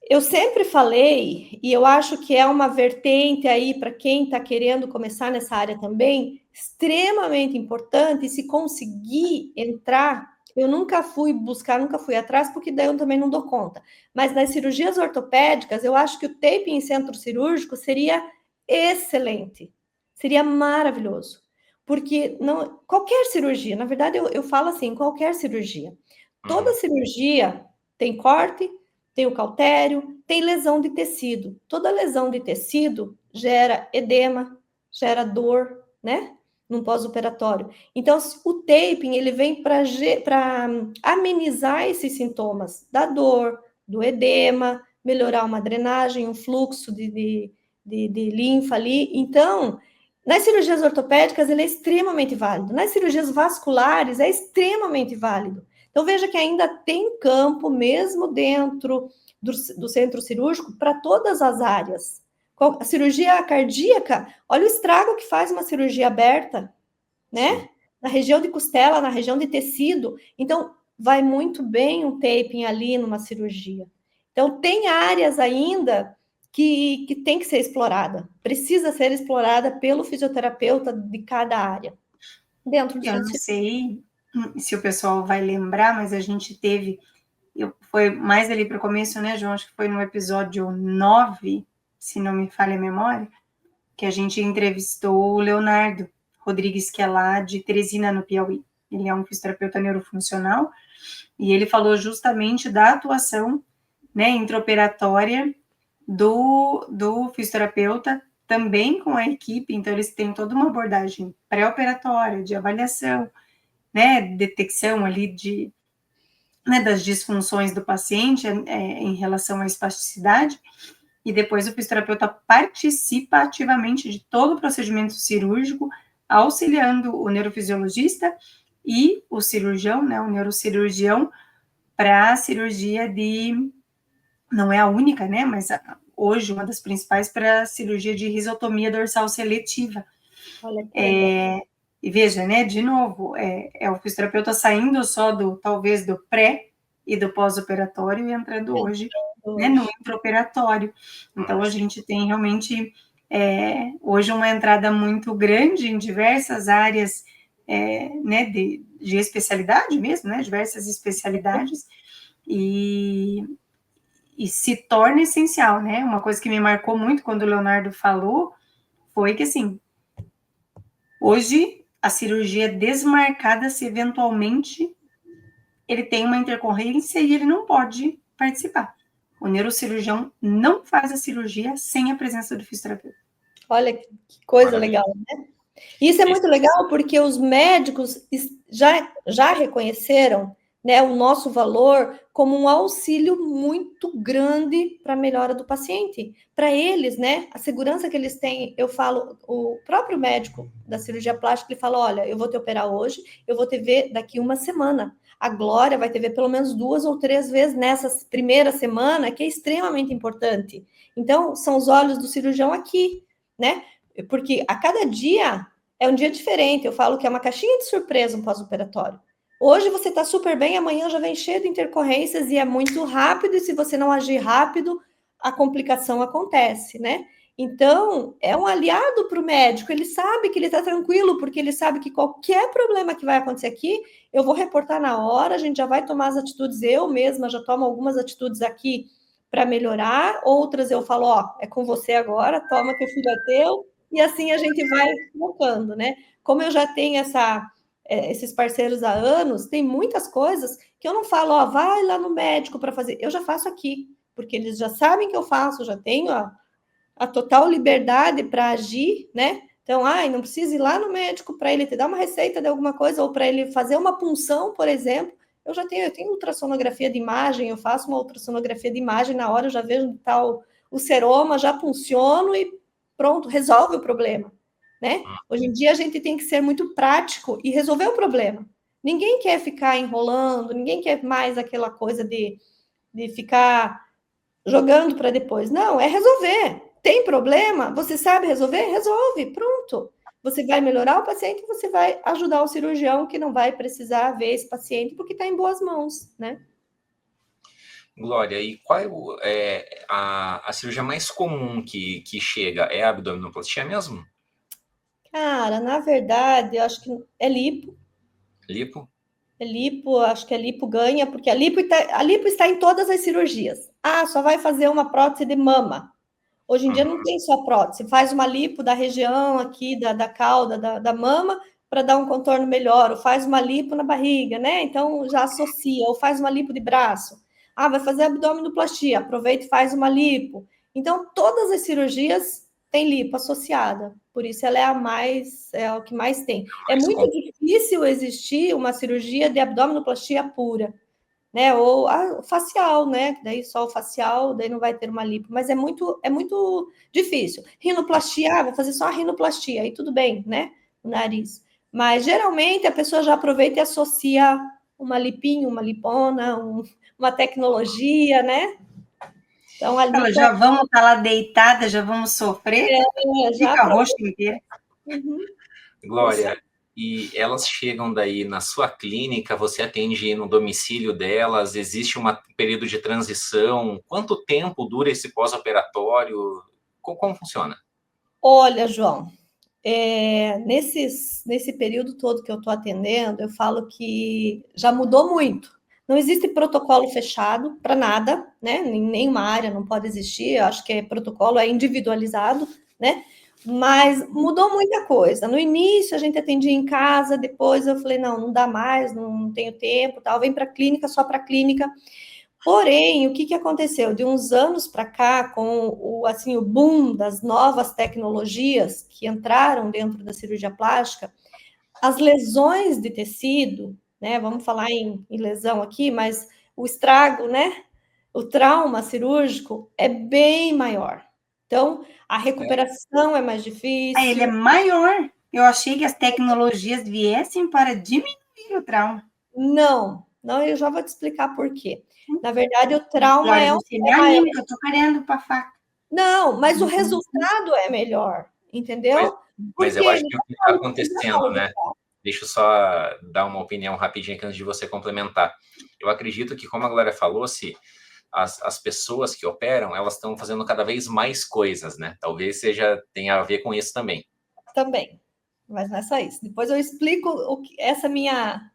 eu sempre falei, e eu acho que é uma vertente aí para quem está querendo começar nessa área também, extremamente importante, e se conseguir entrar, eu nunca fui buscar, nunca fui atrás, porque daí eu também não dou conta. Mas nas cirurgias ortopédicas, eu acho que o taping em centro cirúrgico seria excelente, seria maravilhoso. Porque não, qualquer cirurgia, na verdade eu falo assim, qualquer cirurgia. Toda cirurgia tem corte, tem o cautério, tem lesão de tecido. Toda lesão de tecido gera edema, gera dor, né? Num pós-operatório. Então, o taping, ele vem para amenizar esses sintomas da dor, do edema, melhorar uma drenagem, um fluxo de linfa ali. Então, nas cirurgias ortopédicas, ele é extremamente válido. Nas cirurgias vasculares, é extremamente válido. Então, veja que ainda tem campo, mesmo dentro do centro cirúrgico, para todas as áreas. A cirurgia cardíaca, olha o estrago que faz uma cirurgia aberta, né? Sim. Na região de costela, na região de tecido. Então, vai muito bem um taping ali numa cirurgia. Então, tem áreas ainda que tem que ser explorada. Precisa ser explorada pelo fisioterapeuta de cada área. Dentro do Eu não sei se o pessoal vai lembrar, mas a gente teve... Foi mais ali para o começo, né, João? Acho que foi no episódio 9, se não me falha a memória, que a gente entrevistou o Leonardo Rodrigues, que é lá de Teresina, no Piauí. Ele é um fisioterapeuta neurofuncional, e ele falou justamente da atuação, né, intraoperatória do fisioterapeuta, também com a equipe. Então, eles têm toda uma abordagem pré-operatória, de avaliação, né, detecção ali das disfunções do paciente em relação à espasticidade, e depois o fisioterapeuta participa ativamente de todo o procedimento cirúrgico, auxiliando o neurofisiologista e o cirurgião, né, o neurocirurgião, para a cirurgia não é a única, né, mas hoje uma das principais, para a cirurgia de risotomia dorsal seletiva. Olha que legal. E veja, né, de novo, é o fisioterapeuta saindo só talvez do pré e do pós-operatório e entrando hoje, né, no intraoperatório. Então, a gente tem realmente, hoje, uma entrada muito grande em diversas áreas, né, de especialidade mesmo, né, diversas especialidades, e se torna essencial, né? Uma coisa que me marcou muito quando o Leonardo falou foi que, assim, hoje, a cirurgia é desmarcada se eventualmente ele tem uma intercorrência e ele não pode participar. O neurocirurgião não faz a cirurgia sem a presença do fisioterapeuta. Olha que coisa legal, né? Isso é muito legal porque os médicos já reconheceram, né, o nosso valor como um auxílio muito grande para a melhora do paciente. Para eles, né, a segurança que eles têm, eu falo, o próprio médico da cirurgia plástica, ele fala, olha, eu vou te operar hoje, eu vou te ver daqui uma semana. A Glória vai te ver pelo menos 2 ou 3 vezes nessa primeira semana, que é extremamente importante. Então, são os olhos do cirurgião aqui, né? Porque a cada dia é um dia diferente. Eu falo que é uma caixinha de surpresa um pós-operatório. Hoje você está super bem, amanhã já vem cheio de intercorrências e é muito rápido, e se você não agir rápido, a complicação acontece, né? Então, é um aliado para o médico, ele sabe que ele está tranquilo, porque ele sabe que qualquer problema que vai acontecer aqui, eu vou reportar na hora, a gente já vai tomar as atitudes, eu mesma já tomo algumas atitudes aqui para melhorar, outras eu falo, ó, é com você agora, toma que o filho é teu, e assim a gente vai focando, né? Como eu já tenho esses parceiros há anos, tem muitas coisas que eu não falo, ó, vai lá no médico para fazer, eu já faço aqui, porque eles já sabem que eu faço, já tenho a total liberdade para agir, né? Então, não precisa ir lá no médico para ele te dar uma receita de alguma coisa, ou para ele fazer uma punção, por exemplo. Eu tenho ultrassonografia de imagem, eu faço uma ultrassonografia de imagem, na hora eu já vejo tal o seroma, já punciono e pronto, resolve o problema, né? Hoje em dia a gente tem que ser muito prático e resolver o problema. Ninguém quer ficar enrolando, ninguém quer mais aquela coisa de ficar jogando para depois. Não, é resolver. Tem problema? Você sabe resolver? Resolve, pronto. Você vai melhorar o paciente e você vai ajudar o cirurgião que não vai precisar ver esse paciente porque está em boas mãos, né? Glória, e qual é a cirurgia mais comum que chega? É a abdominoplastia mesmo? Cara, na verdade, eu acho que é lipo. Lipo? É lipo, acho que a lipo ganha, porque a lipo está em todas as cirurgias. Só vai fazer uma prótese de mama. Hoje em dia não tem só prótese, faz uma lipo da região aqui, da cauda, da mama, para dar um contorno melhor, ou faz uma lipo na barriga, né? Então já associa, ou faz uma lipo de braço. Vai fazer abdominoplastia, aproveita e faz uma lipo. Então, todas as cirurgias têm lipo associada, por isso ela é o que mais tem. É muito difícil existir uma cirurgia de abdominoplastia pura, né? Ou facial, né? Daí só o facial, daí não vai ter uma lipo, mas é muito difícil. Rinoplastia, vou fazer só a rinoplastia, aí tudo bem, né? O nariz. Mas geralmente a pessoa já aproveita e associa uma lipinha, uma lipona, uma tecnologia, né? Então, ali Então, já vamos estar lá deitada, já vamos sofrer, já fica roxa inteira. Uhum. Glória, e elas chegam daí na sua clínica, você atende no domicílio delas, existe um período de transição? Quanto tempo dura esse pós-operatório? Como funciona? Olha, João, nesse período todo que eu estou atendendo, eu falo que já mudou muito. Não existe protocolo fechado para nada, né? Em nenhuma área não pode existir. Eu acho que protocolo é individualizado, né? Mas mudou muita coisa. No início a gente atendia em casa, depois eu falei, não dá mais, não tenho tempo, tal, vem para a clínica, só para a clínica. Porém, o que aconteceu? De uns anos para cá, com o boom das novas tecnologias que entraram dentro da cirurgia plástica, as lesões de tecido, né? Vamos falar em lesão aqui, mas o estrago, né? O trauma cirúrgico é bem maior. Então, a recuperação é mais difícil. Ele é maior. Eu achei que as tecnologias viessem para diminuir o trauma. Não, eu já vou te explicar por quê. Na verdade, o trauma Você me anima, que eu tô querendo para faca. Não, mas o resultado é melhor, entendeu? Mas eu acho que o que está acontecendo, né? Deixa eu só dar uma opinião rapidinha aqui antes de você complementar. Eu acredito que, como a Glória falou, se as pessoas que operam, elas estão fazendo cada vez mais coisas, né? Talvez tenha a ver com isso também. Também, mas não é só isso. Depois eu explico essa minha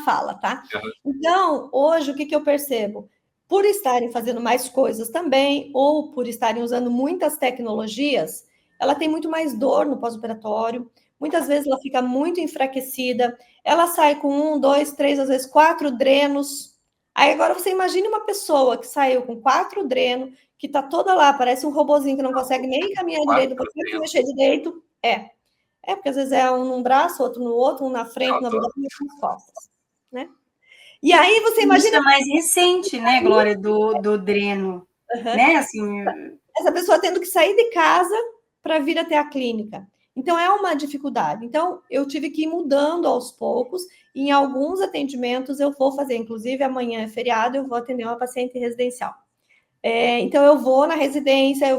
fala, tá? Uhum. Então, hoje, o que eu percebo? Por estarem fazendo mais coisas também, ou por estarem usando muitas tecnologias, ela tem muito mais dor no pós-operatório, muitas vezes ela fica muito enfraquecida, ela sai com 1, 2, 3, às vezes 4 drenos. Aí agora você imagine uma pessoa que saiu com 4 drenos, que tá toda lá, parece um robozinho que não consegue nem caminhar direito, não consegue mexer direito. Porque às vezes é um num braço, outro no outro, um na frente, no abdômen e outro nas costas, né? E aí você imagina... Isso é mais recente, né, Glória, do dreno, né, assim... Essa pessoa tendo que sair de casa para vir até a clínica. Então, é uma dificuldade. Então, eu tive que ir mudando aos poucos. E em alguns atendimentos eu vou fazer, inclusive amanhã é feriado, eu vou atender uma paciente residencial. Então, eu vou na residência, eu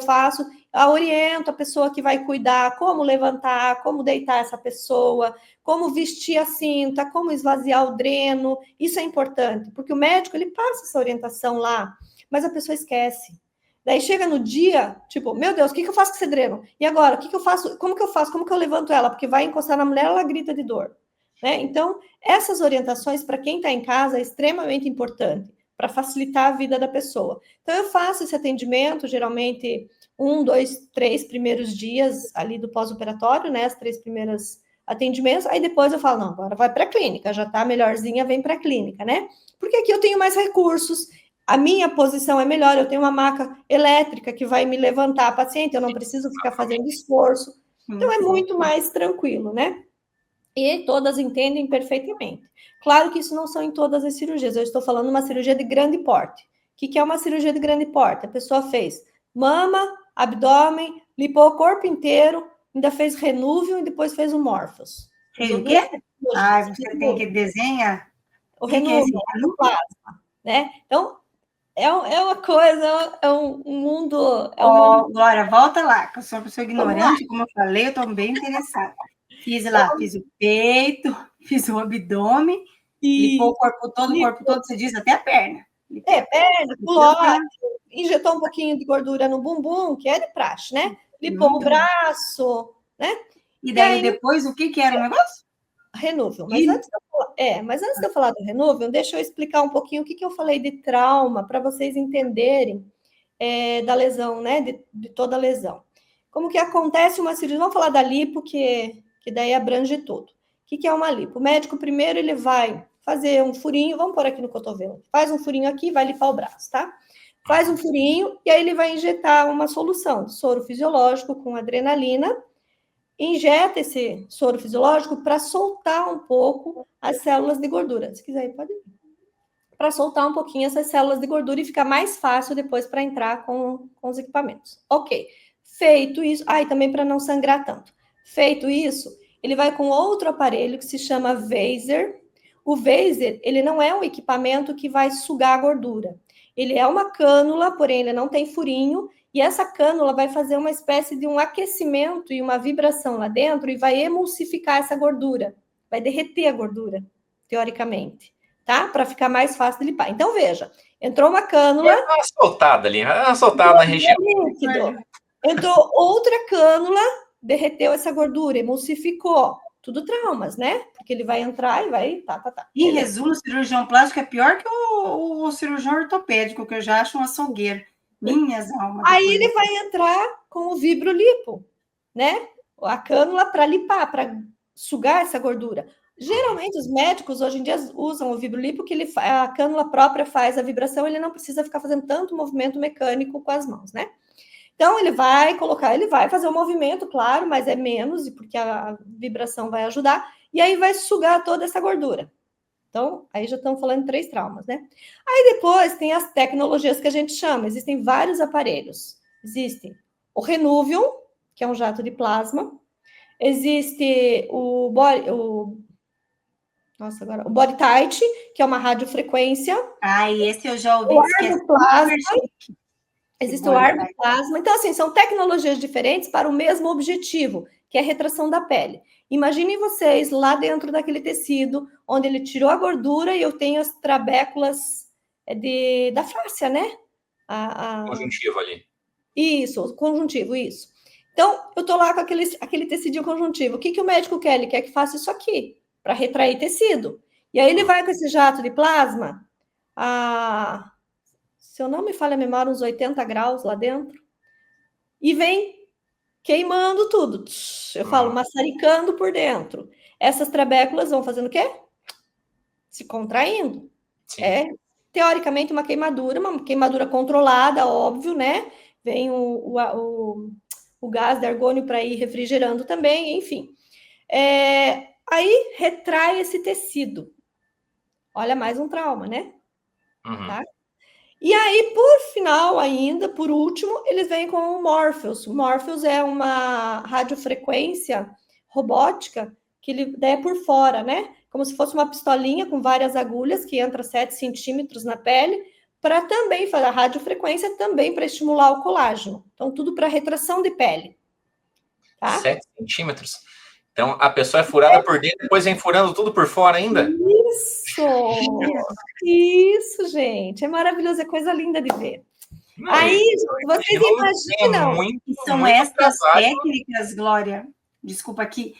oriento a pessoa que vai cuidar, como levantar, como deitar essa pessoa, como vestir a cinta, como esvaziar o dreno. Isso é importante, porque o médico, ele passa essa orientação lá, mas a pessoa esquece. Daí chega no dia, tipo, meu Deus, o que eu faço com esse dreno? E agora, o que eu faço? Como que eu faço? Como que eu levanto ela? Porque vai encostar na mulher, ela grita de dor. Né? Então, essas orientações, para quem está em casa, é extremamente importante, para facilitar a vida da pessoa. Então, eu faço esse atendimento, geralmente, 1, 2, 3 primeiros dias ali do pós-operatório, né? As 3 primeiras atendimentos, aí depois eu falo, não, agora vai para a clínica, já está melhorzinha, vem para a clínica, né? Porque aqui eu tenho mais recursos, a minha posição é melhor, eu tenho uma maca elétrica que vai me levantar a paciente, eu não preciso ficar fazendo esforço. Então, é muito mais tranquilo, né? E todas entendem perfeitamente. Claro que isso não são em todas as cirurgias, eu estou falando de uma cirurgia de grande porte. O que é uma cirurgia de grande porte? A pessoa fez mama, abdômen, limpou o corpo inteiro, ainda fez renúvio e depois fez o Morphos. Fez o quê? Você tem que desenhar? O renúvio, o plasma, né? Então, é uma coisa, é um mundo... Glória, volta lá, que eu sou uma pessoa ignorante, como eu falei, eu estou bem interessada. Fiz o peito, fiz o abdômen, limpou o corpo todo, você diz, até a perna. Perna, pulou, injetou um pouquinho de gordura no bumbum, que é de praxe, né? Limpou o braço, né? E daí depois, o que era o negócio? Renúvel. Mas antes de eu falar do renúvel, deixa eu explicar um pouquinho o que eu falei de trauma, para vocês entenderem da lesão, né? De toda a lesão. Como que acontece uma cirurgia? Vamos falar da lipo, que daí abrange tudo. O que é uma lipo? O médico, primeiro, ele vai fazer um furinho, vamos pôr aqui no cotovelo. Faz um furinho aqui, vai limpar o braço, tá? Faz um furinho e aí ele vai injetar uma solução de soro fisiológico com adrenalina. Injeta esse soro fisiológico para soltar um pouco as células de gordura. Se quiser, pode ir. Para soltar um pouquinho essas células de gordura e ficar mais fácil depois para entrar com os equipamentos. Ok. Feito isso, e também para não sangrar tanto. Feito isso, ele vai com outro aparelho que se chama Vaser. O Vaser, ele não é um equipamento que vai sugar a gordura. Ele é uma cânula, porém ele não tem furinho, e essa cânula vai fazer uma espécie de um aquecimento e uma vibração lá dentro e vai emulsificar essa gordura, vai derreter a gordura, teoricamente, tá? Para ficar mais fácil de limpar. Então, veja, entrou uma cânula... Vai dar uma soltada ali, vai dar uma soltada na região. Entrou outra cânula, derreteu essa gordura, emulsificou. Tudo traumas, né? Porque ele vai entrar e vai... Tá. Em resumo, o cirurgião plástico é pior que o cirurgião ortopédico, que eu já acho um açougueiro. Minhas almas. Aí ele vai entrar com o vibrolipo, né? A cânula para limpar, para sugar essa gordura. Geralmente os médicos hoje em dia usam o vibrolipo, que a cânula própria faz a vibração, ele não precisa ficar fazendo tanto movimento mecânico com as mãos, né? Então ele vai fazer o movimento, claro, mas é menos, porque a vibração vai ajudar, e aí vai sugar toda essa gordura. Então, aí já estamos falando de 3 traumas, né? Aí depois tem as tecnologias que a gente chama, existem vários aparelhos. Existe o Renuvium, que é um jato de plasma. Existe o Body Tight, que é uma radiofrequência. E esse eu já ouvi. O ar do plasma. Existe o ar do plasma. Então, assim, são tecnologias diferentes para o mesmo objetivo, que é a retração da pele. Imaginem vocês lá dentro daquele tecido, onde ele tirou a gordura e eu tenho as trabéculas da fáscia, né? Conjuntivo ali. Isso, conjuntivo, isso. Então, eu tô lá com aquele tecidinho conjuntivo. O que o médico quer? Ele quer que faça isso aqui, para retrair tecido. E aí ele vai com esse jato de plasma, se eu não me falha a memória, uns 80 graus lá dentro, e vem queimando tudo. Eu falo, maçaricando por dentro. Essas trabéculas vão fazendo o quê? Se contraindo. Sim. É, teoricamente, uma queimadura controlada, óbvio, né? Vem o gás de argônio para ir refrigerando também, enfim. Aí retrai esse tecido. Olha, mais um trauma, né? Tá? E aí, por final ainda, por último, eles vêm com o Morpheus. O Morpheus é uma radiofrequência robótica que ele é por fora, né? Como se fosse uma pistolinha com várias agulhas que entra 7 centímetros na pele, para também fazer a radiofrequência, também para estimular o colágeno. Então, tudo para retração de pele. Tá? 7 centímetros? Então, a pessoa é furada por dentro, depois vem furando tudo por fora ainda? Isso, gente. É maravilhoso, é coisa linda de ver. Não, aí, vocês imaginam... São estas técnicas, Glória, desculpa, que,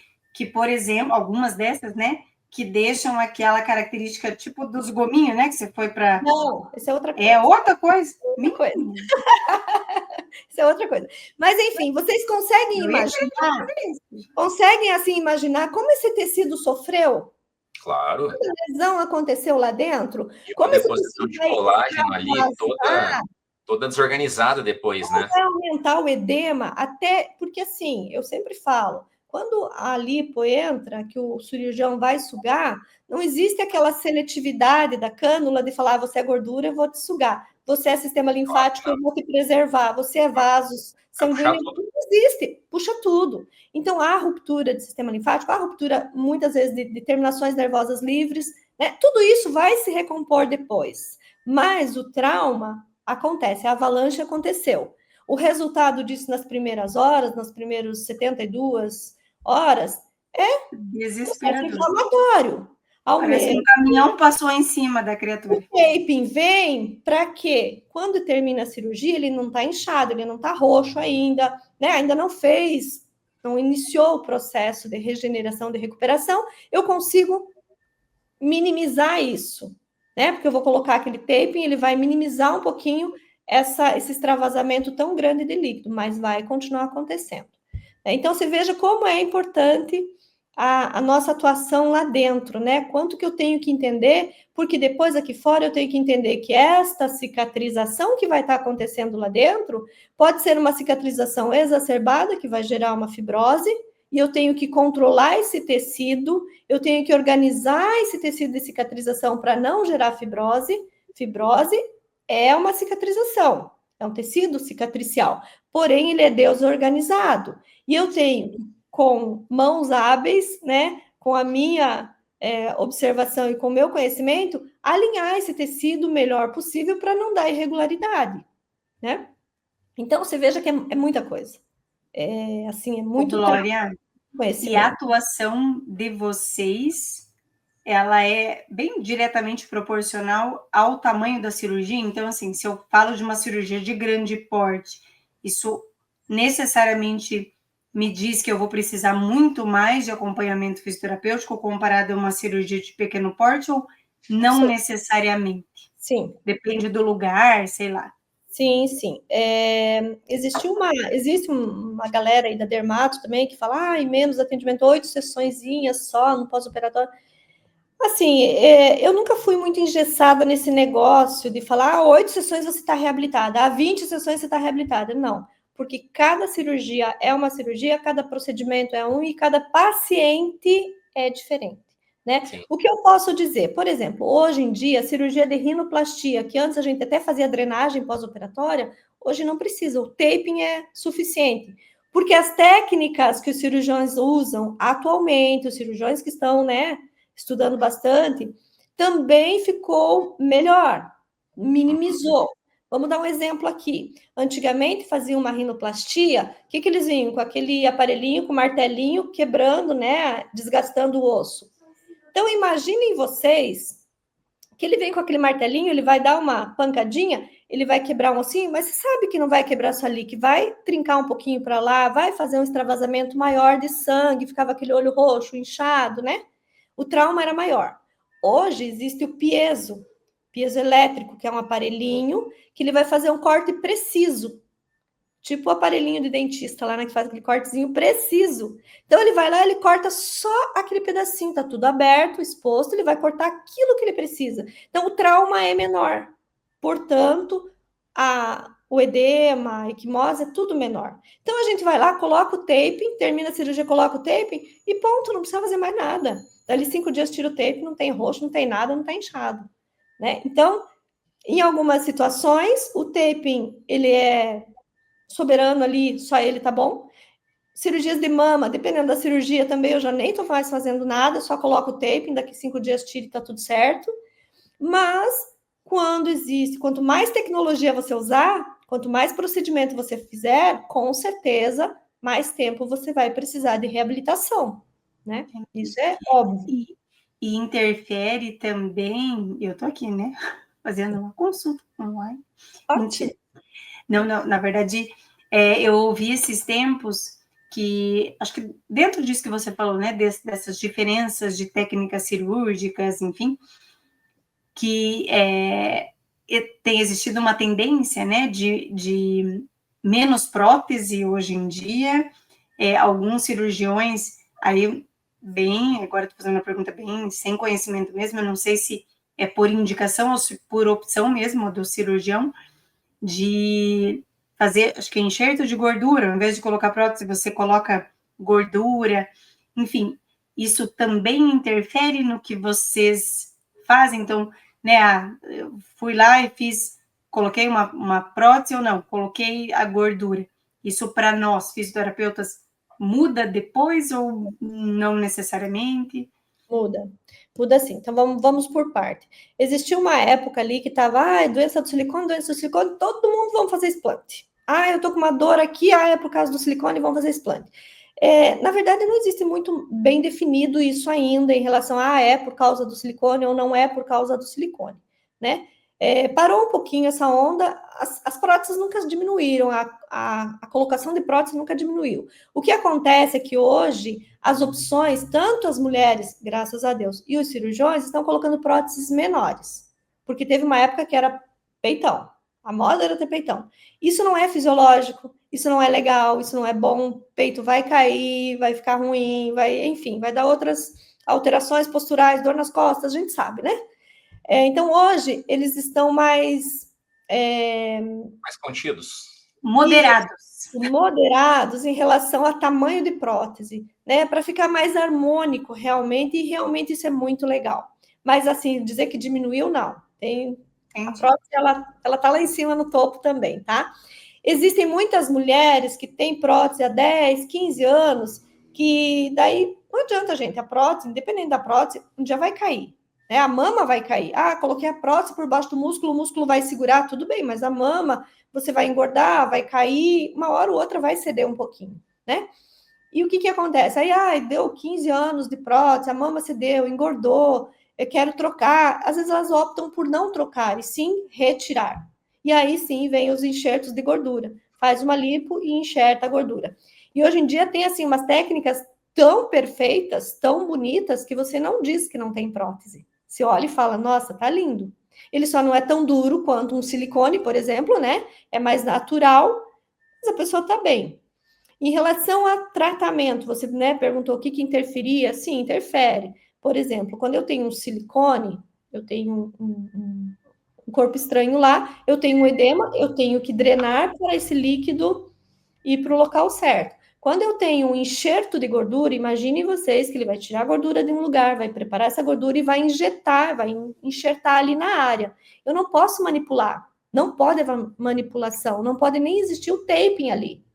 por exemplo, algumas dessas, né, que deixam aquela característica tipo dos gominhos, né, que você foi para... Não, isso é outra coisa. É outra coisa? Isso é outra coisa. Mas, enfim, vocês conseguem imaginar? Conseguem, assim, imaginar como esse tecido sofreu? Claro. Como a lesão aconteceu lá dentro? E como a deposição de colágeno ali, toda desorganizada depois, né? Vai aumentar o edema, até porque, assim, eu sempre falo, quando a lipo entra, que o cirurgião vai sugar, não existe aquela seletividade da cânula de falar, você é gordura, eu vou te sugar. Você é sistema linfático, eu vou te preservar. Você é vasos sanguíneos, não existe, puxa tudo. Então, há ruptura de sistema linfático, há ruptura, muitas vezes, de terminações nervosas livres, né? Tudo isso vai se recompor depois. Mas o trauma acontece, a avalanche aconteceu. O resultado disso nas primeiras horas, nas primeiras 72 horas, é desesperador, inflamatório. Parece que um caminhão passou em cima da criatura. O taping vem para quê? Quando termina a cirurgia, ele não está inchado, ele não está roxo ainda, né? Ainda não iniciou o processo de regeneração, de recuperação. Eu consigo minimizar isso, né? Porque eu vou colocar aquele taping, ele vai minimizar um pouquinho esse extravasamento tão grande de líquido, mas vai continuar acontecendo. Então, você veja como é importante a nossa atuação lá dentro, né? Quanto que eu tenho que entender, porque depois aqui fora eu tenho que entender que esta cicatrização que vai estar acontecendo lá dentro pode ser uma cicatrização exacerbada, que vai gerar uma fibrose, e eu tenho que controlar esse tecido, eu tenho que organizar esse tecido de cicatrização para não gerar fibrose. Fibrose é uma cicatrização, é um tecido cicatricial, porém ele é desorganizado. E eu tenho, com mãos hábeis, né, com a minha observação e com o meu conhecimento, alinhar esse tecido o melhor possível para não dar irregularidade, né? Então, você veja que é muita coisa. É muito Glória, e a conhecimento. atuação de vocês, ela é bem diretamente proporcional ao tamanho da cirurgia. Então, assim, se eu falo de uma cirurgia de grande porte, isso necessariamente me diz que eu vou precisar muito mais de acompanhamento fisioterapêutico comparado a uma cirurgia de pequeno porte, ou não Sim. necessariamente? Sim. Depende do lugar, sei lá. Sim. Existe uma galera aí da Dermato também que fala, menos atendimento, 8 sessõezinhas só no pós-operatório. Assim, eu nunca fui muito engessada nesse negócio de falar, 8 sessões você está reabilitada, 20 sessões você está reabilitada. Não, porque cada cirurgia é uma cirurgia, cada procedimento é um e cada paciente é diferente. Né? O que eu posso dizer? Por exemplo, hoje em dia, a cirurgia de rinoplastia, que antes a gente até fazia drenagem pós-operatória, hoje não precisa, o taping é suficiente. Porque as técnicas que os cirurgiões usam atualmente, os cirurgiões que estão, né, estudando bastante, também ficou melhor, minimizou. Vamos dar um exemplo aqui. Antigamente faziam uma rinoplastia, o que eles vinham? Com aquele aparelhinho, com martelinho, quebrando, né, desgastando o osso. Então, imaginem vocês que ele vem com aquele martelinho, ele vai dar uma pancadinha, ele vai quebrar um ossinho, mas você sabe que não vai quebrar só ali, que vai trincar um pouquinho para lá, vai fazer um extravasamento maior de sangue, ficava aquele olho roxo, inchado, né? O trauma era maior. Hoje existe o piezo elétrico, que é um aparelhinho que ele vai fazer um corte preciso. Tipo o aparelhinho de dentista lá, né, que faz aquele cortezinho preciso. Então, ele vai lá, ele corta só aquele pedacinho, tá tudo aberto, exposto, ele vai cortar aquilo que ele precisa. Então, o trauma é menor. Portanto, o edema, a equimose, é tudo menor. Então, a gente vai lá, coloca o taping, termina a cirurgia, coloca o taping e ponto, não precisa fazer mais nada. Dali 5 dias, tira o taping, não tem roxo, não tem nada, não tá inchado. Né? Então, em algumas situações, o taping, ele é soberano ali, só ele tá bom. Cirurgias de mama, dependendo da cirurgia também, eu já nem tô mais fazendo nada, só coloco o taping, daqui 5 dias tira e tá tudo certo. Mas, quanto mais tecnologia você usar, quanto mais procedimento você fizer, com certeza, mais tempo você vai precisar de reabilitação, né? Isso é óbvio. E interfere também, eu tô aqui, né, fazendo uma consulta online. Ótimo. Não, na verdade, eu ouvi esses tempos que, acho que dentro disso que você falou, né, dessas diferenças de técnicas cirúrgicas, enfim, que tem existido uma tendência, né, de menos prótese hoje em dia, alguns cirurgiões, aí, agora estou fazendo uma pergunta bem sem conhecimento mesmo, eu não sei se é por indicação ou se por opção mesmo do cirurgião, de fazer, acho que é enxerto de gordura, ao invés de colocar prótese, você coloca gordura, enfim, isso também interfere no que vocês fazem. Então, né, eu fui lá e coloquei uma prótese ou não, coloquei a gordura. Isso para nós, fisioterapeutas, muda depois ou não necessariamente? Muda sim. Então vamos por parte. Existiu uma época ali que estava, doença do silicone, todo mundo vamos fazer explante. Eu tô com uma dor aqui, é por causa do silicone, vamos fazer explante. Na verdade, não existe muito bem definido isso ainda em relação a é por causa do silicone ou não é por causa do silicone, né? Parou um pouquinho essa onda, as próteses nunca diminuíram, a colocação de prótese nunca diminuiu. O que acontece é que hoje as opções, tanto as mulheres, graças a Deus, e os cirurgiões estão colocando próteses menores, porque teve uma época que era peitão, a moda era ter peitão. Isso não é fisiológico, isso não é legal, isso não é bom, o peito vai cair, vai ficar ruim, enfim, vai dar outras alterações posturais, dor nas costas, a gente sabe, né? Então, hoje, eles estão mais contidos. Moderados em relação a tamanho de prótese, né? Para ficar mais harmônico, realmente, e realmente isso é muito legal. Mas, assim, dizer que diminuiu, não. A prótese, ela tá lá em cima no topo também, tá? Existem muitas mulheres que têm prótese há 10, 15 anos, que daí não adianta, gente, a prótese, independente da prótese, um dia vai cair. né? A mama vai cair. Ah, coloquei a prótese por baixo do músculo, o músculo vai segurar, tudo bem, mas a mama, você vai engordar, vai cair, uma hora ou outra vai ceder um pouquinho, né? E o que acontece? Aí, deu 15 anos de prótese, a mama cedeu, engordou, eu quero trocar. Às vezes elas optam por não trocar, e sim retirar. E aí sim vem os enxertos de gordura. Faz uma lipo e enxerta a gordura. E hoje em dia tem assim umas técnicas tão perfeitas, tão bonitas, que você não diz que não tem prótese. Você olha e fala, nossa, tá lindo. Ele só não é tão duro quanto um silicone, por exemplo, né? É mais natural, mas a pessoa tá bem. Em relação a tratamento, você, né, perguntou o que interferia? Sim, interfere. Por exemplo, quando eu tenho um silicone, eu tenho um corpo estranho lá, eu tenho um edema, eu tenho que drenar para esse líquido ir para o local certo. Quando eu tenho um enxerto de gordura, imaginem vocês que ele vai tirar a gordura de um lugar, vai preparar essa gordura e vai injetar, vai enxertar ali na área. Eu não posso manipular, não pode haver manipulação, não pode nem existir o taping ali.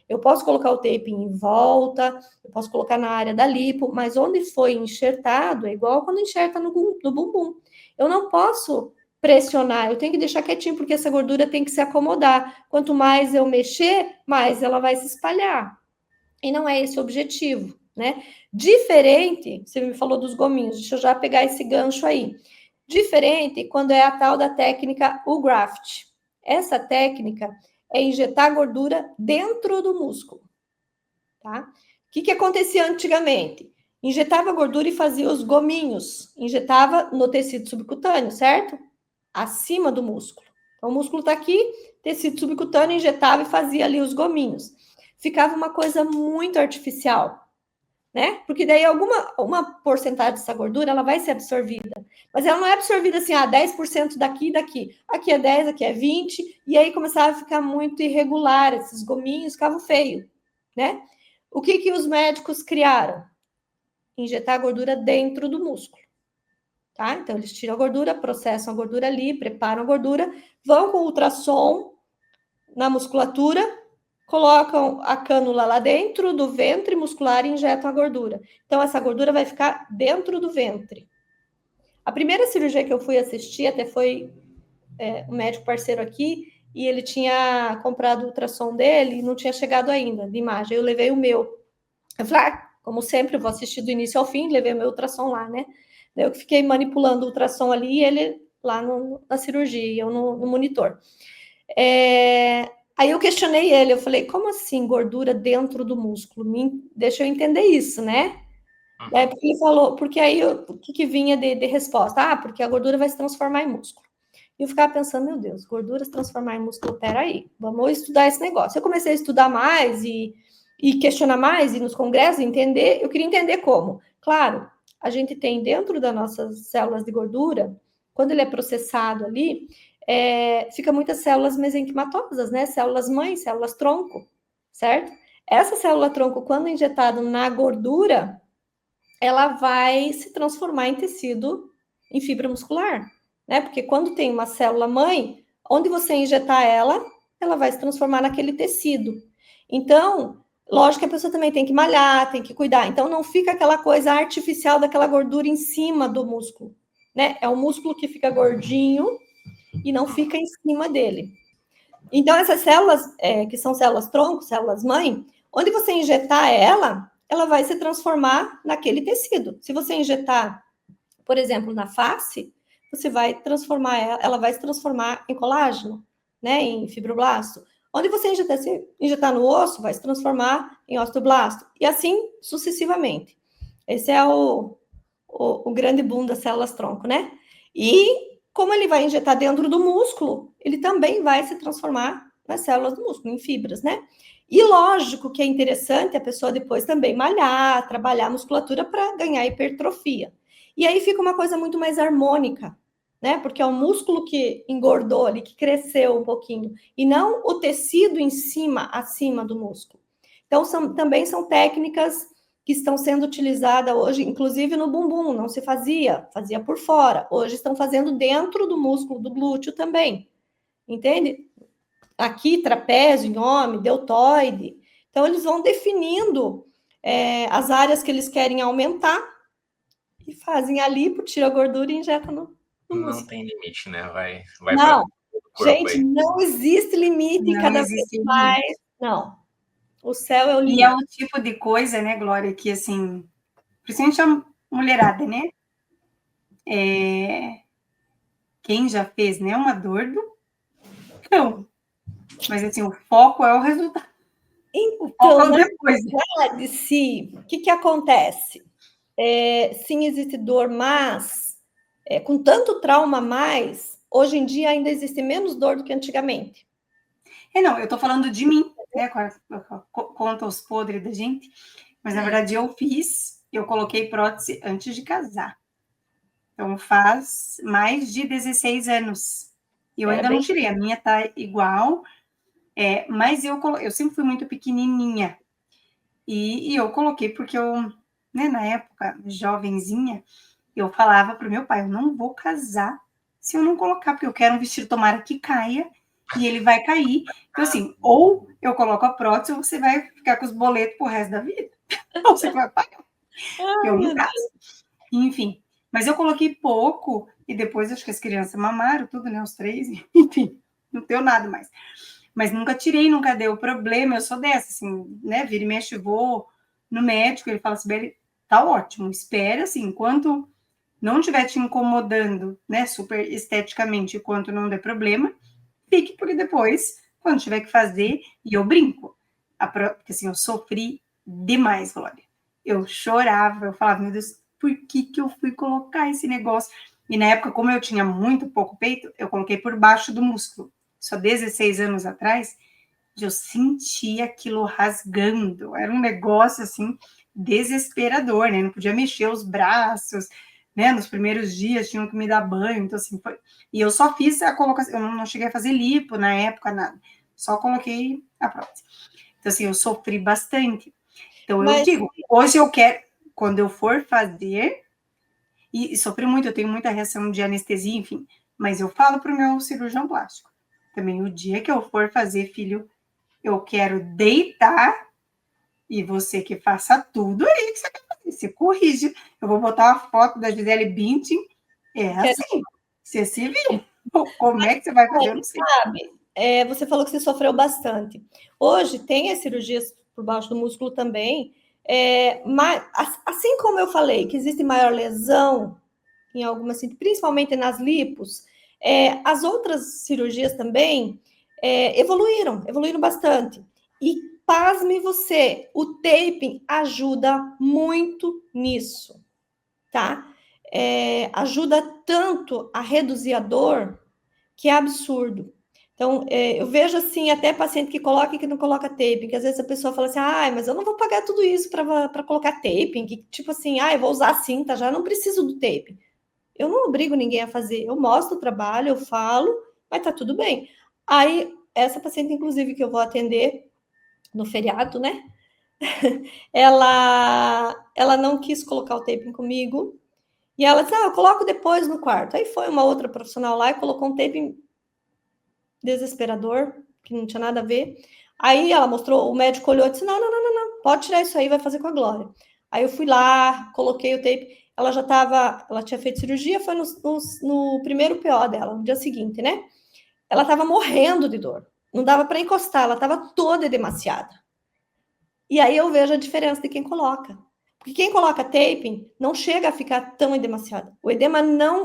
Eu posso colocar o taping em volta, eu posso colocar na área da lipo, mas onde foi enxertado é igual quando enxerta no bumbum. Eu não posso pressionar, eu tenho que deixar quietinho, porque essa gordura tem que se acomodar. Quanto mais eu mexer, mais ela vai se espalhar. E não é esse o objetivo, né? Diferente, você me falou dos gominhos, deixa eu já pegar esse gancho aí. Diferente quando é a tal da técnica U-graft. Essa técnica é injetar gordura dentro do músculo, tá? O que acontecia antigamente? Injetava gordura e fazia os gominhos, injetava no tecido subcutâneo, certo? Acima do músculo. Então, o músculo tá aqui, tecido subcutâneo, injetava e fazia ali os gominhos. Ficava uma coisa muito artificial, né? Porque daí uma porcentagem dessa gordura, ela vai ser absorvida. Mas ela não é absorvida assim, 10% daqui e daqui. Aqui é 10, aqui é 20, e aí começava a ficar muito irregular, esses gominhos ficavam feios, né? O que os médicos criaram? Injetar a gordura dentro do músculo, tá? Então, eles tiram a gordura, processam a gordura ali, preparam a gordura, vão com ultrassom na musculatura, colocam a cânula lá dentro do ventre muscular e injetam a gordura. Então, essa gordura vai ficar dentro do ventre. A primeira cirurgia que eu fui assistir, até foi um médico parceiro aqui, e ele tinha comprado o ultrassom dele e não tinha chegado ainda, de imagem. Eu levei o meu. Eu falei, como sempre, eu vou assistir do início ao fim, levei o meu ultrassom lá, né? Daí eu fiquei manipulando o ultrassom ali e ele lá na cirurgia, eu no monitor. Aí eu questionei ele, eu falei, como assim gordura dentro do músculo? Deixa eu entender isso, né? Daí ele falou, porque aí o que vinha de resposta? Porque a gordura vai se transformar em músculo. E eu ficava pensando, meu Deus, gordura se transformar em músculo, peraí, vamos estudar esse negócio. Eu comecei a estudar mais e questionar mais, e nos congressos entender, eu queria entender como. Claro, a gente tem dentro das nossas células de gordura, quando ele é processado ali, fica muitas células mesenquimatosas, né? Células mãe, células tronco, certo? Essa célula tronco, quando injetada na gordura, ela vai se transformar em tecido, em fibra muscular, né? Porque quando tem uma célula mãe, onde você injetar ela, ela vai se transformar naquele tecido. Então, lógico que a pessoa também tem que malhar, tem que cuidar. Então, não fica aquela coisa artificial daquela gordura em cima do músculo, né? É o músculo que fica gordinho e não fica em cima dele. Então, essas células, que são células tronco, células mãe, onde você injetar ela vai se transformar naquele tecido. Se você injetar, por exemplo, na face, você vai transformar ela vai se transformar em colágeno, né, em fibroblasto. Onde você injetar no osso, vai se transformar em osteoblasto. E assim sucessivamente. Esse é o grande boom das células tronco, né? E como ele vai injetar dentro do músculo, ele também vai se transformar nas células do músculo, em fibras, né? E lógico que é interessante a pessoa depois também malhar, trabalhar a musculatura para ganhar hipertrofia. E aí fica uma coisa muito mais harmônica, né? Porque é o músculo que engordou ali, que cresceu um pouquinho, e não o tecido em cima, acima do músculo. Então, também são técnicas que estão sendo utilizadas hoje, inclusive no bumbum, não se fazia por fora. Hoje estão fazendo dentro do músculo do glúteo também, entende? Aqui, trapézio em homem, deltoide. Então, eles vão definindo as áreas que eles querem aumentar e fazem a lipo, tira a gordura e injeta no Não músculo. tem limite, né? Vai para Não, todo o corpo gente, aí. não existe limite e Não cada vez existe mais. limite. Não, o céu é o E é limite. o tipo de coisa, né, Glória, que assim, principalmente a mulherada, né? Quem já fez, né, uma dor do cão. Mas assim, o foco é o resultado. O foco é Então, o na depois. verdade, o que acontece? Sim, existe dor, mas com tanto trauma a mais, hoje em dia ainda existe menos dor do que antigamente. Não, eu tô falando de mim, né? Conta os podres da gente. Mas na verdade eu coloquei prótese antes de casar. Então faz mais de 16 anos. E eu Era ainda não bem. tirei, a minha tá igual, mas eu sempre fui muito pequenininha. E eu coloquei porque eu, né, na época, jovenzinha, eu falava pro meu pai, eu não vou casar se eu não colocar, porque eu quero um vestido, tomara que caia, e ele vai cair. Então, assim, ou eu coloco a prótese, ou você vai ficar com os boletos pro resto da vida. Ou você vai pagar, porque eu Ai, não meu caso. Enfim, mas eu coloquei pouco, e depois acho que as crianças mamaram tudo, né, os 3, enfim, não deu nada mais. Mas nunca tirei, nunca deu problema, eu sou dessa, assim, né, vira e mexe, vou no médico, ele fala assim, Beli, tá ótimo, espera, assim, enquanto não estiver te incomodando, né, super esteticamente, enquanto não der problema, fique, porque depois, quando tiver que fazer, e eu brinco, porque assim, eu sofri demais, Glória. Eu chorava, eu falava, meu Deus, por que eu fui colocar esse negócio? E na época, como eu tinha muito pouco peito, eu coloquei por baixo do músculo. Só 16 anos atrás, eu sentia aquilo rasgando. Era um negócio, assim, desesperador, né? Não podia mexer os braços, né? Nos primeiros dias tinham que me dar banho, então assim, foi... E eu só fiz a colocação, eu não cheguei a fazer lipo na época, nada. Só coloquei a prótese. Então assim, eu sofri bastante. Então eu Mas digo, hoje eu quero, quando eu for fazer, e sofri muito, eu tenho muita reação de anestesia, enfim, mas eu falo pro meu cirurgião plástico, também o dia que eu for fazer, filho, eu quero deitar e você que faça tudo aí que você quer fazer. Você corrige. Eu vou botar uma foto da Gisele Bündchen. É assim. Você se vira. Como é que você vai fazer? Eu não sei. sabe, você falou que você sofreu bastante. Hoje tem as cirurgias por baixo do músculo também, mas assim como eu falei que existe maior lesão em algumas, principalmente nas lipos, as outras cirurgias também evoluíram bastante. E pasme você, o taping ajuda muito nisso, tá? Ajuda tanto a reduzir a dor que é absurdo. Então, eu vejo assim, até paciente que coloca e que não coloca taping, que às vezes a pessoa fala assim, mas eu não vou pagar tudo isso para colocar taping, que tipo assim, eu vou usar a cinta já, não preciso do taping. Eu não obrigo ninguém a fazer, eu mostro o trabalho, eu falo, mas tá tudo bem. Aí, essa paciente, inclusive, que eu vou atender no feriado, né? Ela não quis colocar o taping comigo, e ela disse, eu coloco depois no quarto. Aí foi uma outra profissional lá e colocou um taping desesperador, que não tinha nada a ver. Aí ela mostrou, o médico olhou e disse, não, pode tirar isso aí, vai fazer com a Glória. Aí eu fui lá, coloquei o tape, ela tinha feito cirurgia, foi no primeiro PO dela, no dia seguinte, né? Ela estava morrendo de dor, não dava para encostar, ela estava toda edemaciada. E aí eu vejo a diferença de quem coloca. Porque quem coloca taping não chega a ficar tão edemaciado. O edema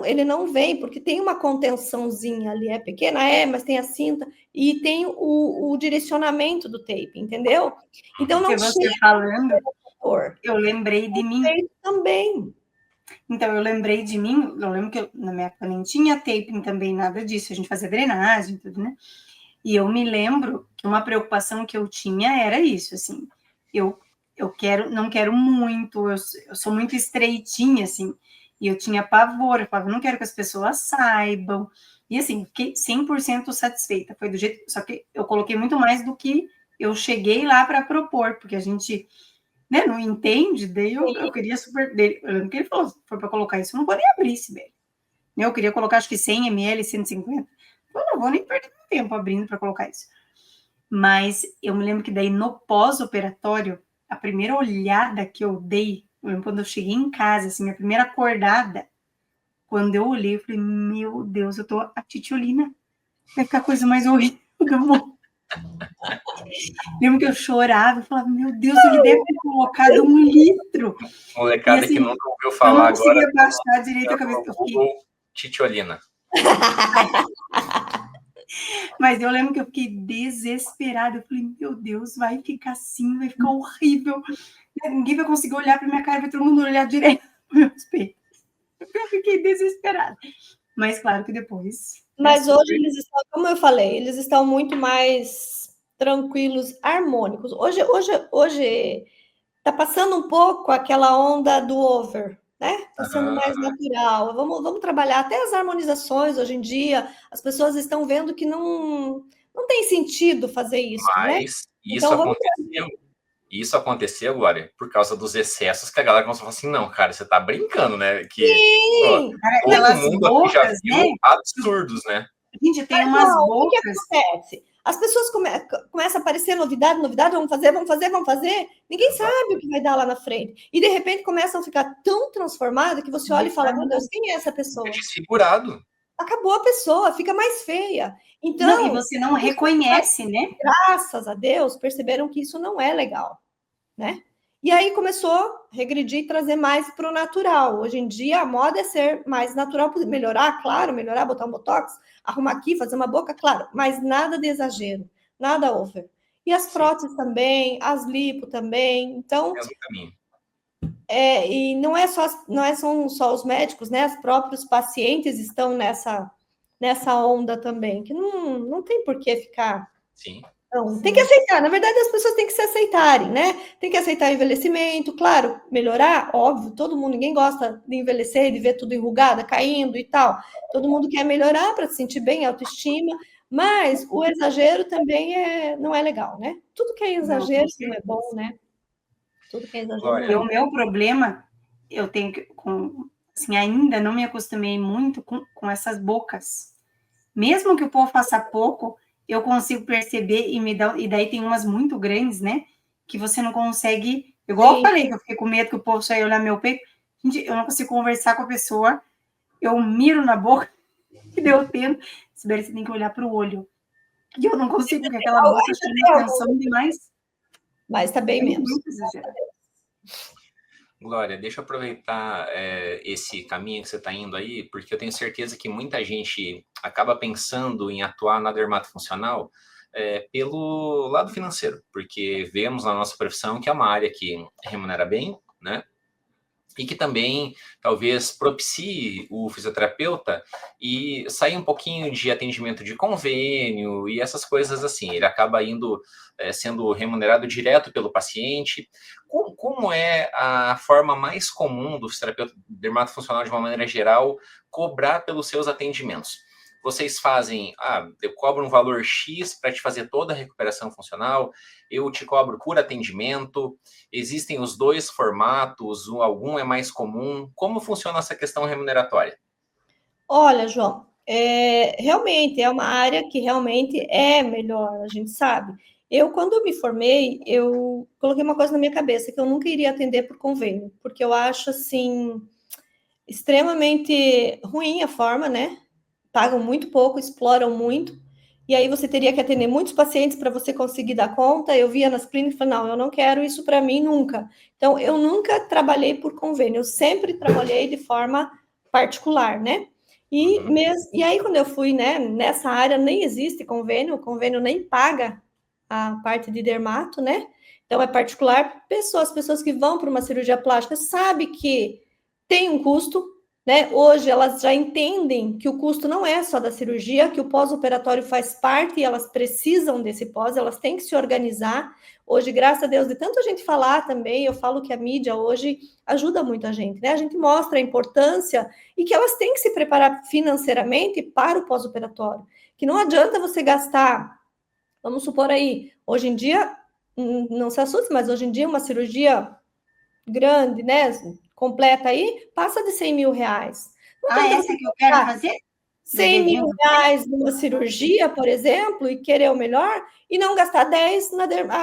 ele não vem, porque tem uma contençãozinha ali, é pequena, mas tem a cinta e tem o direcionamento do tape, entendeu? Então não E você chega falando, a dor. eu lembrei de mim. Também. Então, eu lembrei de mim, eu lembro que na minha época nem tinha taping também, nada disso. A gente fazia drenagem, tudo, né? E eu me lembro que uma preocupação que eu tinha era isso, assim, eu, não quero muito, eu sou muito estreitinha, assim, e eu tinha pavor, eu falava, não quero que as pessoas saibam, e assim, fiquei 100% satisfeita, foi do jeito, só que eu coloquei muito mais do que eu cheguei lá para propor, porque a gente, né, não entende, daí eu queria super, eu lembro que ele falou, se for para colocar isso, eu não vou nem abrir esse velho, eu queria colocar acho que 100 ml, 150, eu não vou nem perder tempo abrindo para colocar isso. Mas eu me lembro que daí no pós-operatório, a primeira olhada que eu dei Quando eu cheguei em casa, assim, minha primeira acordada, quando eu olhei, eu falei, meu Deus, eu tô a titiolina. Vai ficar a coisa mais horrível do mundo. Lembro que eu chorava, eu falava, meu Deus, ele deve ter colocado 1 litro. Molecada E, assim, que nunca ouviu eu falar não agora. conseguia baixar direito a cabeça. Google titiolina. Mas eu lembro que eu fiquei desesperada. Eu falei, meu Deus, vai ficar assim, vai ficar horrível. Ninguém vai conseguir olhar para minha cara, vai todo mundo olhar direto para meus peitos. Eu fiquei desesperada. Mas claro que depois... Mas hoje eles estão, como eu falei, eles estão muito mais tranquilos, harmônicos. Hoje está passando um pouco aquela onda do over, né? Está sendo mais natural. Vamos trabalhar até as harmonizações hoje em dia. As pessoas estão vendo que não tem sentido fazer isso, né? Isso aconteceu, Glória, por causa dos excessos que a galera começou a falar assim, não, cara, você tá brincando, né? Que Sim! Pô, todo mundo aqui já viu, né? Absurdos, né? A gente tem umas bocas... O que acontece? As pessoas começam a aparecer novidade, vamos fazer. Ninguém sabe o que vai dar lá na frente. E, de repente, começam a ficar tão transformadas que você olha e fala, meu Deus, quem é essa pessoa? É desfigurado. Acabou a pessoa, fica mais feia. Então, não, e você não reconhece, né? Graças a Deus, perceberam que isso não é legal, né? E aí começou a regredir e trazer mais para o natural. Hoje em dia, a moda é ser mais natural, melhorar, claro, botar um botox, arrumar aqui, fazer uma boca, claro, mas nada de exagero, nada over. E as próteses também, as lipo também. Então, mesmo caminho. E são só os médicos, né? Os próprios pacientes estão nessa onda também, que não tem por que ficar. Sim. Não, tem que aceitar. Na verdade, as pessoas têm que se aceitarem, né? Tem que aceitar o envelhecimento, claro, melhorar, óbvio, ninguém gosta de envelhecer, de ver tudo enrugada, caindo e tal. Todo mundo quer melhorar para se sentir bem, autoestima, mas o exagero também não é legal, né? Tudo que é exagero não é bom, né? Tudo que é exagero. E o meu problema, eu tenho que, assim, ainda não me acostumei muito com essas bocas. Mesmo que o povo faça pouco, eu consigo perceber e daí tem umas muito grandes, né? Que você não consegue. Igual eu falei, que eu fiquei com medo que o povo só ia olhar meu peito. Gente, eu não consigo conversar com a pessoa. Eu miro na boca e deu tempo. Sibeli, você tem que olhar para o olho. E eu não consigo, porque aquela boca chama atenção demais. Mas está bem menos. Muito exagerado. Glória, deixa eu aproveitar esse caminho que você está indo aí, porque eu tenho certeza que muita gente acaba pensando em atuar na dermatofuncional pelo lado financeiro, porque vemos na nossa profissão que é uma área que remunera bem, né? E que também talvez propicie o fisioterapeuta e sair um pouquinho de atendimento de convênio e essas coisas assim. Ele acaba sendo remunerado direto pelo paciente. Como é a forma mais comum do fisioterapeuta dermatofuncional, de uma maneira geral, cobrar pelos seus atendimentos? Vocês fazem, eu cobro um valor X para te fazer toda a recuperação funcional, eu te cobro por atendimento, existem os dois formatos, algum é mais comum, como funciona essa questão remuneratória? Olha, João, realmente é uma área que realmente é melhor, a gente sabe. Eu, quando me formei, eu coloquei uma coisa na minha cabeça, que eu nunca iria atender por convênio, porque eu acho, assim, extremamente ruim a forma, né? Pagam muito pouco, exploram muito, e aí você teria que atender muitos pacientes para você conseguir dar conta. Eu via nas clínicas e falei, não, eu não quero isso para mim nunca. Então, eu nunca trabalhei por convênio, eu sempre trabalhei de forma particular, né? E aí, quando eu fui, né, nessa área, nem existe convênio, o convênio nem paga a parte de dermato, né? Então, é particular. As pessoas que vão para uma cirurgia plástica sabem que tem um custo, né? Hoje elas já entendem que o custo não é só da cirurgia, que o pós-operatório faz parte e elas precisam desse pós, elas têm que se organizar. Hoje, graças a Deus, de tanta gente falar também, eu falo que a mídia hoje ajuda muito a gente, né? A gente mostra a importância e que elas têm que se preparar financeiramente para o pós-operatório. Que não adianta você gastar, vamos supor aí, hoje em dia, não se assuste, mas hoje em dia uma cirurgia grande, né? Completa aí, passa de 100 mil reais. Essa que eu quero fazer? 100 mil reais numa cirurgia, por exemplo, e querer o melhor, e não gastar 10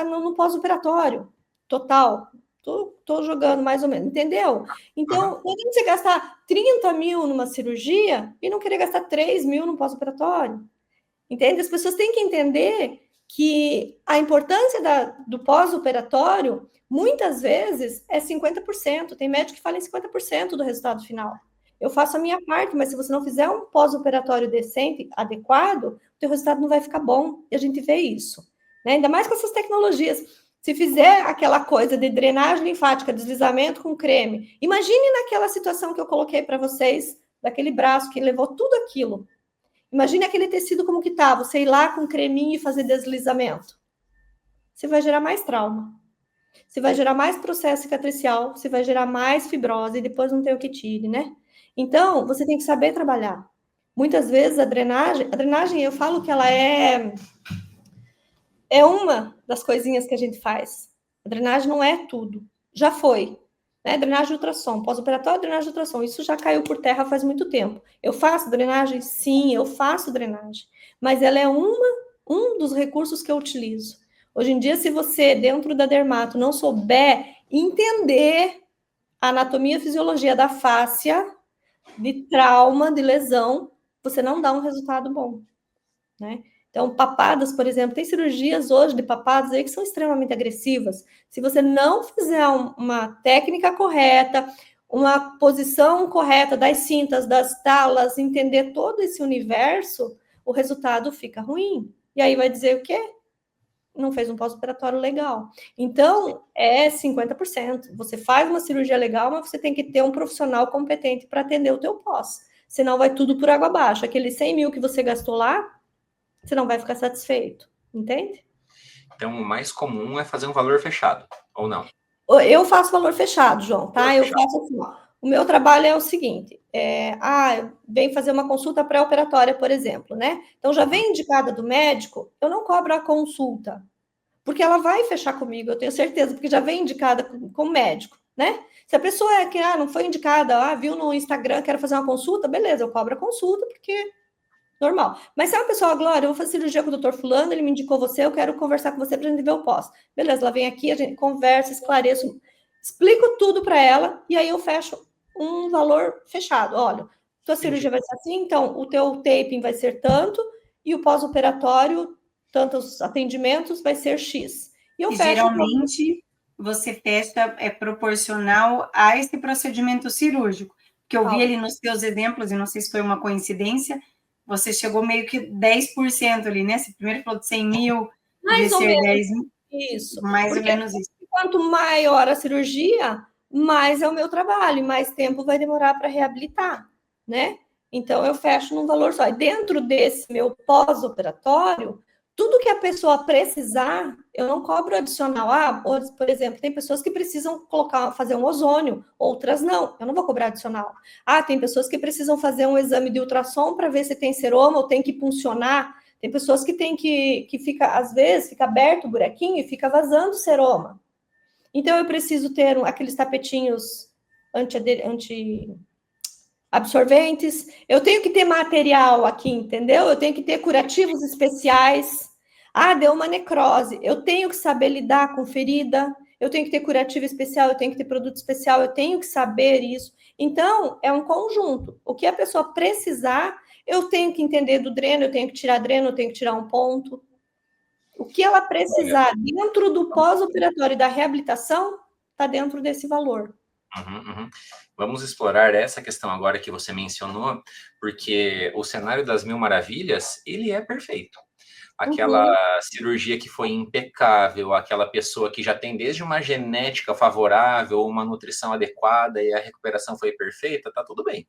no pós-operatório total. Tô jogando mais ou menos, entendeu? Então, não adianta você gastar 30 mil numa cirurgia e não querer gastar 3 mil no pós-operatório. Entende? As pessoas têm que entender que a importância do pós-operatório, muitas vezes, é 50%. Tem médico que fala em 50% do resultado final. Eu faço a minha parte, mas se você não fizer um pós-operatório decente, adequado, o teu resultado não vai ficar bom. E a gente vê isso. Né? Ainda mais com essas tecnologias. Se fizer aquela coisa de drenagem linfática, deslizamento com creme, imagine naquela situação que eu coloquei para vocês, daquele braço que levou tudo aquilo. Imagine aquele tecido como que tá, você ir lá com creminho e fazer deslizamento. Você vai gerar mais trauma. Você vai gerar mais processo cicatricial, você vai gerar mais fibrose e depois não tem o que tire, né? Então, você tem que saber trabalhar. Muitas vezes a drenagem eu falo que ela é uma das coisinhas que a gente faz. A drenagem não é tudo. Já foi. Né? Drenagem de ultrassom, pós-operatório, drenagem de ultrassom. Isso já caiu por terra faz muito tempo. Eu faço drenagem? Sim, eu faço drenagem. Mas ela é um dos recursos que eu utilizo. Hoje em dia, se você, dentro da dermato, não souber entender a anatomia e fisiologia da fáscia, de trauma, de lesão, você não dá um resultado bom. Né? Então, papadas, por exemplo, tem cirurgias hoje de papadas aí que são extremamente agressivas. Se você não fizer uma técnica correta, uma posição correta das cintas, das talas, entender todo esse universo, o resultado fica ruim. E aí vai dizer o quê? Não fez um pós-operatório legal. Então, é 50%. Você faz uma cirurgia legal, mas você tem que ter um profissional competente para atender o teu pós. Senão vai tudo por água abaixo. Aqueles 100 mil que você gastou lá, você não vai ficar satisfeito, entende? Então, o mais comum é fazer um valor fechado, ou não? Eu faço valor fechado, João, tá? Eu faço assim, ó. O meu trabalho é o seguinte, vem fazer uma consulta pré-operatória, por exemplo, né? Então, já vem indicada do médico, eu não cobro a consulta, porque ela vai fechar comigo, eu tenho certeza, porque já vem indicada com o médico, né? Se a pessoa não foi indicada, viu no Instagram, quero fazer uma consulta, beleza, eu cobro a consulta, porque normal. Mas se é uma pessoa, Glória, eu vou fazer cirurgia com o doutor fulano, ele me indicou você, eu quero conversar com você para a gente ver o pós. Beleza, ela vem aqui, a gente conversa, esclareço, explico tudo para ela e aí eu fecho um valor fechado. Olha, tua cirurgia vai ser assim, então o teu taping vai ser tanto e o pós-operatório, tantos atendimentos, vai ser X. E eu fecho. Geralmente, você fecha proporcional a esse procedimento cirúrgico. Que eu vi ali nos teus exemplos, e não sei se foi uma coincidência, você chegou meio que 10% ali, né? Você primeiro falou de 100 mil, mais ou menos 10 mil. Isso. Mais ou menos isso. Quanto maior a cirurgia, mais é o meu trabalho, e mais tempo vai demorar para reabilitar, né? Então, eu fecho num valor só. E dentro desse meu pós-operatório, tudo que a pessoa precisar, eu não cobro adicional. Por exemplo, tem pessoas que precisam fazer um ozônio, outras não, eu não vou cobrar adicional. Tem pessoas que precisam fazer um exame de ultrassom para ver se tem seroma ou tem que puncionar. Tem pessoas que tem que fica, às vezes, fica aberto o buraquinho e fica vazando seroma. Então, eu preciso ter aqueles tapetinhos anti-absorventes, eu tenho que ter material aqui, entendeu? Eu tenho que ter curativos especiais. Deu uma necrose, eu tenho que saber lidar com ferida, eu tenho que ter curativo especial, eu tenho que ter produto especial, eu tenho que saber isso. Então, é um conjunto. O que a pessoa precisar, eu tenho que entender do dreno, eu tenho que tirar dreno, eu tenho que tirar um ponto. O que ela precisar dentro do pós-operatório e da reabilitação, está dentro desse valor. Vamos explorar essa questão agora que você mencionou, porque o cenário das Mil Maravilhas, ele é perfeito. Aquela cirurgia que foi impecável, aquela pessoa que já tem desde uma genética favorável, uma nutrição adequada e a recuperação foi perfeita, tá tudo bem.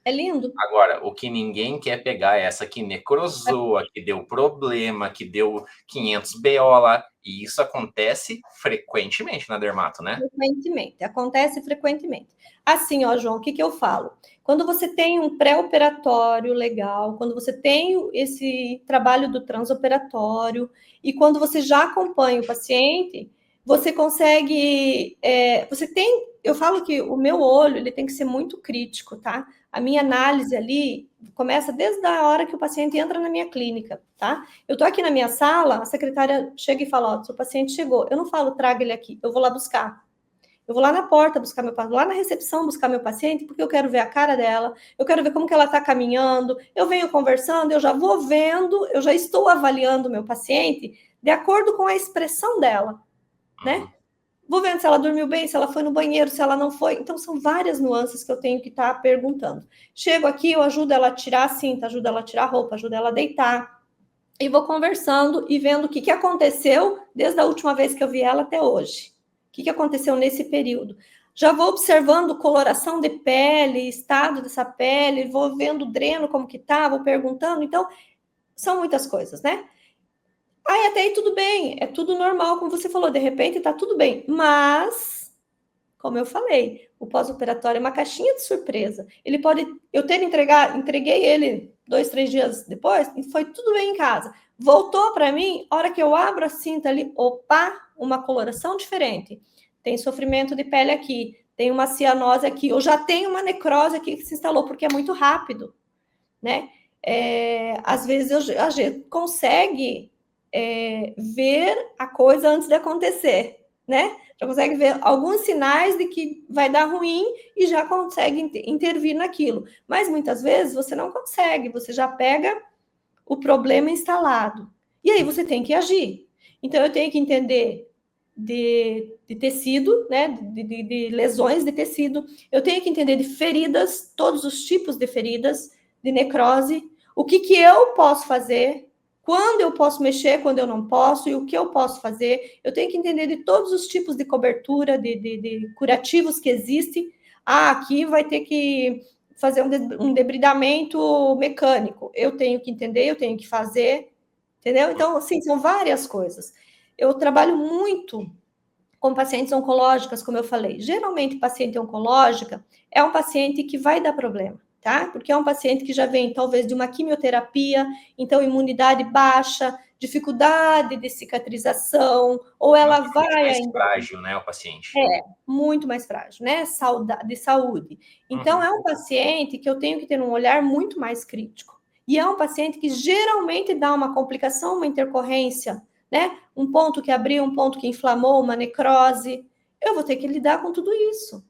É lindo. Agora, o que ninguém quer pegar é essa que necrosou, que deu problema, que deu 500 BO lá, e isso acontece frequentemente na dermato, né? Frequentemente, acontece frequentemente. Assim, João, o que eu falo? Quando você tem um pré-operatório legal, quando você tem esse trabalho do transoperatório, e quando você já acompanha o paciente, você consegue... eu falo que o meu olho, ele tem que ser muito crítico, tá? A minha análise ali começa desde a hora que o paciente entra na minha clínica, tá? Eu tô aqui na minha sala, a secretária chega e fala, seu paciente chegou. Eu não falo, traga ele aqui, eu vou lá buscar. Eu vou lá na porta buscar lá na recepção buscar meu paciente, porque eu quero ver a cara dela, eu quero ver como que ela está caminhando, eu venho conversando, eu já vou vendo, eu já estou avaliando o meu paciente de acordo com a expressão dela, né? Vou vendo se ela dormiu bem, se ela foi no banheiro, se ela não foi. Então, são várias nuances que eu tenho que estar perguntando. Chego aqui, eu ajudo ela a tirar a cinta, ajudo ela a tirar a roupa, ajudo ela a deitar. E vou conversando e vendo o que aconteceu desde a última vez que eu vi ela até hoje. O que aconteceu nesse período. Já vou observando coloração de pele, estado dessa pele, vou vendo o dreno, como que tá, vou perguntando. Então, são muitas coisas, né? Aí até aí tudo bem, é tudo normal, como você falou, de repente tá tudo bem. Mas, como eu falei, o pós-operatório é uma caixinha de surpresa. Ele pode, entreguei ele 2, 3 dias depois e foi tudo bem em casa. Voltou para mim, a hora que eu abro a cinta ali, opa, uma coloração diferente. Tem sofrimento de pele aqui, tem uma cianose aqui, ou já tem uma necrose aqui que se instalou, porque é muito rápido, né? Às vezes a gente consegue ver a coisa antes de acontecer, né? Já consegue ver alguns sinais de que vai dar ruim e já consegue intervir naquilo. Mas muitas vezes você não consegue, você já pega o problema instalado. E aí você tem que agir. Então eu tenho que entender de tecido, né? De lesões de tecido. Eu tenho que entender de feridas, todos os tipos de feridas, de necrose, o que eu posso fazer, quando eu posso mexer, quando eu não posso, e o que eu posso fazer. Eu tenho que entender de todos os tipos de cobertura, de curativos que existem. Aqui vai ter que fazer um debridamento mecânico. Eu tenho que entender, eu tenho que fazer, entendeu? Então, assim, são várias coisas. Eu trabalho muito com pacientes oncológicas, como eu falei. Geralmente, paciente oncológica é um paciente que vai dar problema. Tá? Porque é um paciente que já vem, talvez, de uma quimioterapia, então imunidade baixa, dificuldade de cicatrização, ou ela vai mais ainda... frágil, né, o paciente? Muito mais frágil, né? De saúde. Então, é um paciente que eu tenho que ter um olhar muito mais crítico. E é um paciente que geralmente dá uma complicação, uma intercorrência, né? Um ponto que abriu, um ponto que inflamou, uma necrose. Eu vou ter que lidar com tudo isso.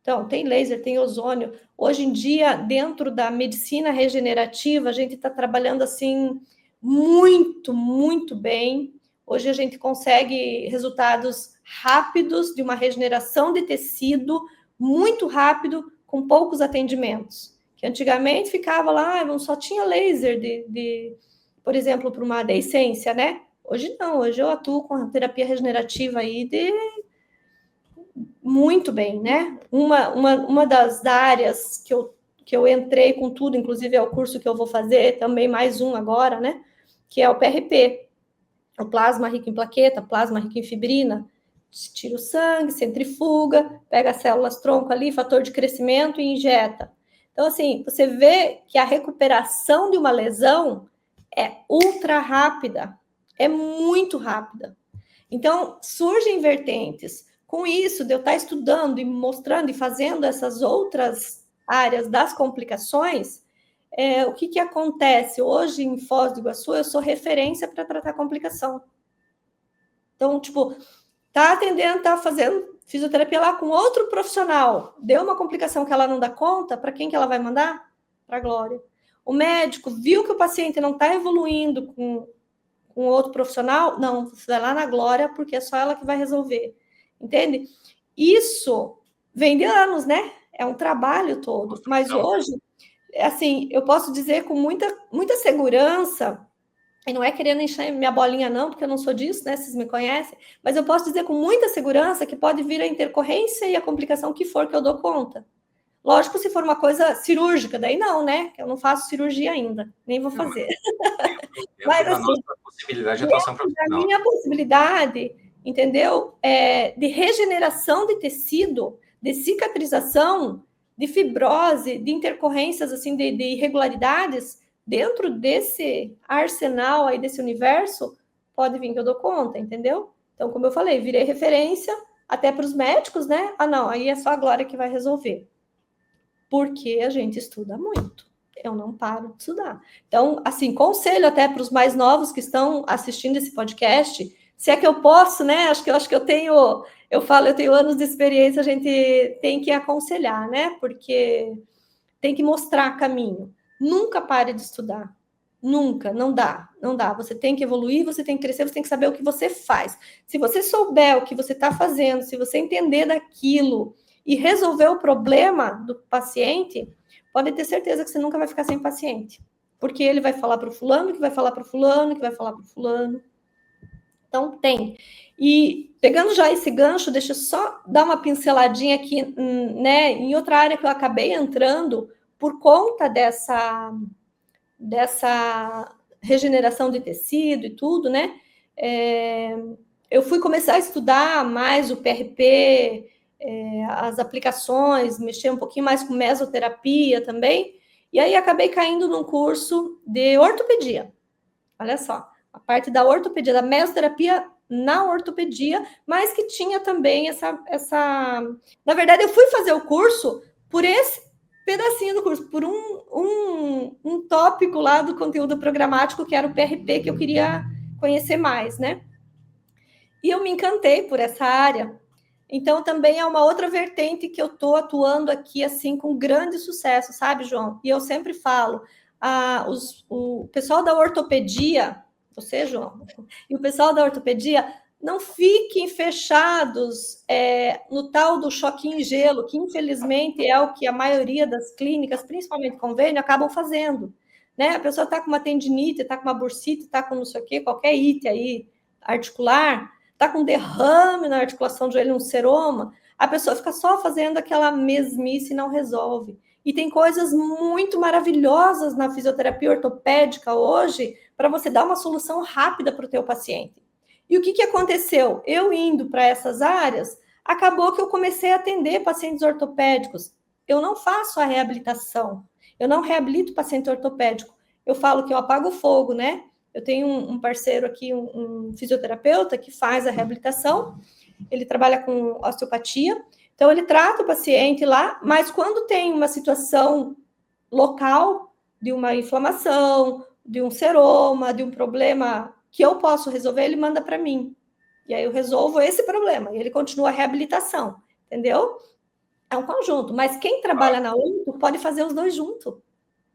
Então, tem laser, tem ozônio. Hoje em dia, dentro da medicina regenerativa, a gente está trabalhando assim muito, muito bem. Hoje a gente consegue resultados rápidos de uma regeneração de tecido, muito rápido, com poucos atendimentos. Que antigamente ficava lá, só tinha laser por exemplo, para uma deiscência, né? Hoje não, hoje eu atuo com a terapia regenerativa aí muito bem, né? Uma das áreas que eu entrei com tudo, inclusive é o curso que eu vou fazer, também mais um agora, né? Que é o PRP, o plasma rico em plaqueta, plasma rico em fibrina. Tira o sangue, centrifuga, pega as células tronco ali, fator de crescimento e injeta. Então, assim, você vê que a recuperação de uma lesão é ultra rápida, é muito rápida. Então, surgem vertentes. Com isso, de eu estar estudando e mostrando e fazendo essas outras áreas das complicações, o que acontece? Hoje, em Foz do Iguaçu, eu sou referência para tratar complicação. Então, tipo, tá atendendo, tá fazendo fisioterapia lá com outro profissional, deu uma complicação que ela não dá conta, para quem que ela vai mandar? Para a Glória. O médico viu que o paciente não está evoluindo com outro profissional? Não, você vai lá na Glória, porque é só ela que vai resolver. Entende? Isso vem de anos, né? É um trabalho todo. Mas hoje, assim, eu posso dizer com muita, muita segurança, e não é querendo encher minha bolinha, não, porque eu não sou disso, né? Vocês me conhecem, mas eu posso dizer com muita segurança que pode vir a intercorrência e a complicação que for que eu dou conta. Lógico, se for uma coisa cirúrgica, daí não, né? Eu não faço cirurgia ainda, nem vou fazer. Mas, assim, nossa possibilidade de atuação profissional. A minha possibilidade, entendeu? De regeneração de tecido, de cicatrização, de fibrose, de intercorrências, assim, de irregularidades, dentro desse arsenal aí, desse universo, pode vir que eu dou conta, entendeu? Então, como eu falei, virei referência até para os médicos, né? Ah, não, aí é só a Glória que vai resolver. Porque a gente estuda muito. Eu não paro de estudar. Então, assim, conselho até para os mais novos que estão assistindo esse podcast, Se é que eu posso, né? Acho que eu tenho, eu tenho anos de experiência, a gente tem que aconselhar, né? Porque tem que mostrar caminho. Nunca pare de estudar. Nunca, não dá, não dá. Você tem que evoluir, você tem que crescer, você tem que saber o que você faz. Se você souber o que você está fazendo, se você entender daquilo e resolver o problema do paciente, pode ter certeza que você nunca vai ficar sem paciente. Porque ele vai falar para o fulano, que vai falar para o fulano, que vai falar para o fulano. Então, tem. E pegando já esse gancho, deixa eu só dar uma pinceladinha aqui, né, em outra área que eu acabei entrando por conta dessa regeneração de tecido e tudo, né? Eu fui começar a estudar mais o PRP, as aplicações, mexer um pouquinho mais com mesoterapia também, e aí acabei caindo num curso de ortopedia. Olha só, a parte da ortopedia, da mesoterapia na ortopedia, mas que tinha também essa... Na verdade, eu fui fazer o curso por esse pedacinho do curso, por um tópico lá do conteúdo programático, que era o PRP, que eu queria conhecer mais, né? E eu me encantei por essa área. Então, também é uma outra vertente que eu estou atuando aqui, assim, com grande sucesso, sabe, João? E eu sempre falo, o pessoal da ortopedia, você, João, e o pessoal da ortopedia, não fiquem fechados no tal do choquinho em gelo, que infelizmente é o que a maioria das clínicas, principalmente convênio, acabam fazendo. Né? A pessoa está com uma tendinite, está com uma bursite, está com não sei o quê, qualquer ite aí articular, está com derrame na articulação do joelho, um seroma, a pessoa fica só fazendo aquela mesmice e não resolve. E tem coisas muito maravilhosas na fisioterapia ortopédica hoje para você dar uma solução rápida para o teu paciente. E o que aconteceu? Eu indo para essas áreas, acabou que eu comecei a atender pacientes ortopédicos. Eu não faço a reabilitação, eu não reabilito paciente ortopédico. Eu falo que eu apago o fogo, né? Eu tenho um parceiro aqui, um fisioterapeuta, que faz a reabilitação. Ele trabalha com osteopatia. Então, ele trata o paciente lá, mas quando tem uma situação local de uma inflamação, de um seroma, de um problema que eu posso resolver, ele manda para mim. E aí eu resolvo esse problema. E ele continua a reabilitação, entendeu? É um conjunto. Mas quem trabalha na orto pode fazer os dois juntos.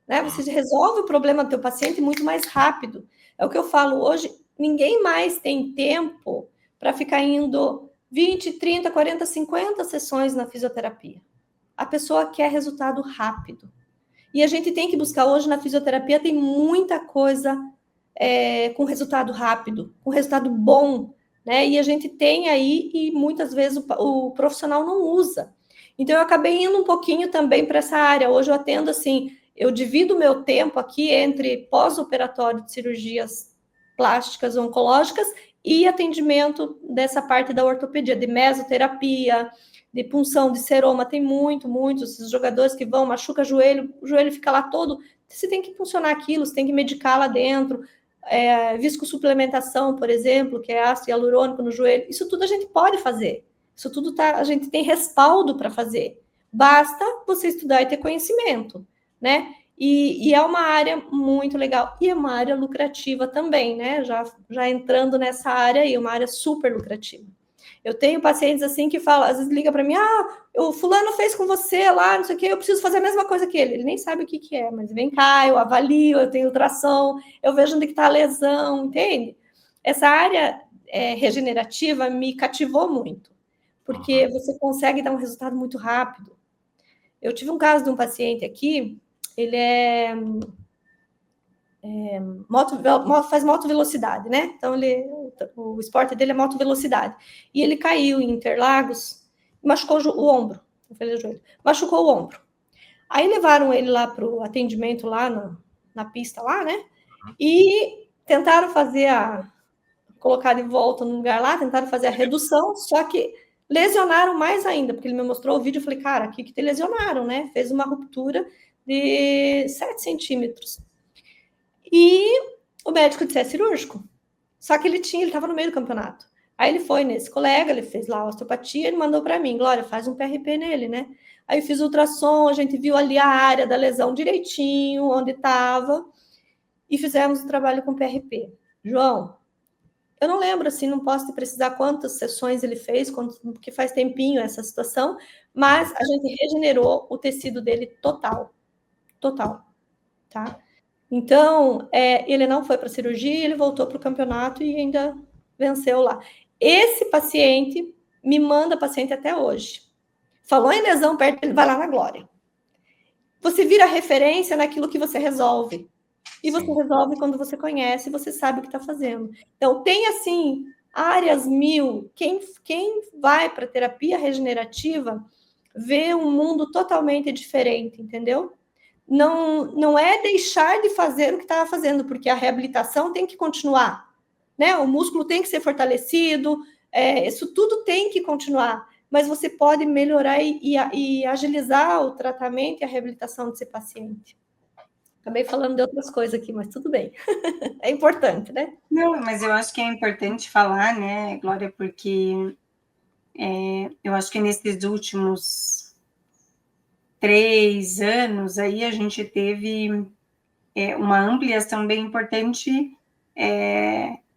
Né? Você resolve o problema do teu paciente muito mais rápido. É o que eu falo hoje, ninguém mais tem tempo para ficar indo 20, 30, 40, 50 sessões na fisioterapia. A pessoa quer resultado rápido. E a gente tem que buscar hoje na fisioterapia, tem muita coisa com resultado rápido, com resultado bom, né? E a gente tem aí, e muitas vezes o profissional não usa. Então, eu acabei indo um pouquinho também para essa área. Hoje eu atendo assim, eu divido o meu tempo aqui entre pós-operatório de cirurgias plásticas oncológicas e atendimento dessa parte da ortopedia, de mesoterapia, de punção de seroma. Tem muitos esses jogadores que vão, machuca o joelho fica lá todo. Você tem que funcionar aquilo, você tem que medicar lá dentro. Viscosuplementação, por exemplo, que é ácido hialurônico no joelho. Isso tudo a gente pode fazer. Isso tudo a gente tem respaldo para fazer. Basta você estudar e ter conhecimento, né? E é uma área muito legal. E é uma área lucrativa também, né? Já entrando nessa área aí, uma área super lucrativa. Eu tenho pacientes assim que falam, às vezes liga para mim, o fulano fez com você lá, não sei o quê, eu preciso fazer a mesma coisa que ele. Ele nem sabe o que é, mas vem cá, eu avalio, eu tenho ultrassom, eu vejo onde está a lesão, entende? Essa área regenerativa me cativou muito, porque você consegue dar um resultado muito rápido. Eu tive um caso de um paciente aqui, ele faz motovelocidade, né? Então, o esporte dele é motovelocidade. E ele caiu em Interlagos, machucou o ombro, machucou o ombro. Aí levaram ele lá para o atendimento lá na pista lá, né? E tentaram colocar de volta no lugar lá, tentaram fazer a redução, só que lesionaram mais ainda, porque ele me mostrou o vídeo, eu falei, cara, aqui que te lesionaram, né? Fez uma ruptura de 7 centímetros. E o médico disse, é cirúrgico. Só que ele estava no meio do campeonato. Aí ele foi nesse colega, ele fez lá a osteopatia, ele mandou para mim, Glória, faz um PRP nele, né? Aí eu fiz ultrassom, a gente viu ali a área da lesão direitinho, onde estava, e fizemos o trabalho com PRP. João, Eu não lembro, assim, não posso te precisar quantas sessões ele fez, porque faz tempinho essa situação, mas a gente regenerou o tecido dele total, tá? Então, ele não foi para cirurgia, ele voltou para o campeonato e ainda venceu lá. Esse paciente me manda paciente até hoje. Falou em lesão perto, ele vai lá na Glória. Você vira referência naquilo que você resolve. E você resolve quando você conhece, você sabe o que está fazendo. Então, tem, assim, áreas mil. Quem vai para terapia regenerativa vê um mundo totalmente diferente, entendeu? Não é deixar de fazer o que estava fazendo, porque a reabilitação tem que continuar, né? O músculo tem que ser fortalecido, isso tudo tem que continuar, mas você pode melhorar e agilizar o tratamento e a reabilitação desse paciente. Acabei falando de outras coisas aqui, mas tudo bem. É importante, né? Não, mas eu acho que é importante falar, né, Glória, porque eu acho que nesses últimos 3 anos aí a gente teve uma ampliação bem importante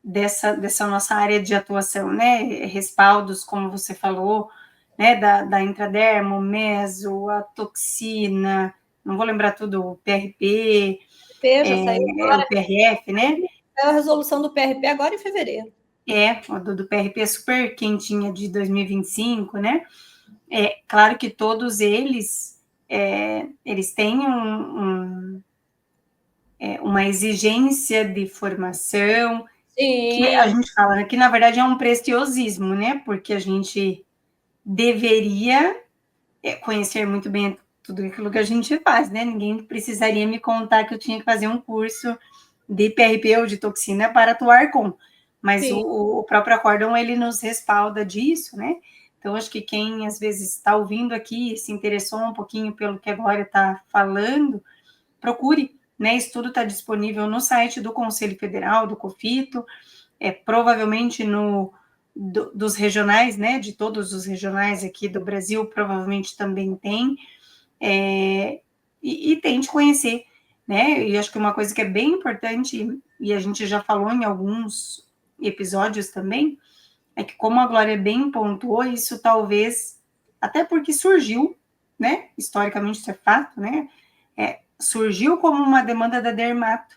dessa nossa área de atuação, né? Respaldos, como você falou, né? Da intradermo, meso, a toxina, não vou lembrar tudo, o PRP, Já saiu agora, o PRF, né? é a resolução do PRP agora em fevereiro. A do PRP é super quentinha de 2025, né? Claro que todos eles têm uma exigência de formação, que a gente fala, né, que na verdade é um preciosismo, né? Porque a gente deveria conhecer muito bem tudo aquilo que a gente faz, né? Ninguém precisaria me contar que eu tinha que fazer um curso de PRP ou de toxina para atuar com, mas o próprio acórdão, ele nos respalda disso, né? Então, acho que quem às vezes está ouvindo aqui, se interessou um pouquinho pelo que a Glória está falando, procure, né? Isso tudo está disponível no site do Conselho Federal, do COFITO, provavelmente dos regionais, né? De todos os regionais aqui do Brasil, provavelmente também tem, e tente conhecer, né? E acho que uma coisa que é bem importante, e a gente já falou em alguns episódios também, é que, como a Glória bem pontuou, isso talvez, até porque surgiu, né? Historicamente isso é fato, né? Surgiu como uma demanda da dermato,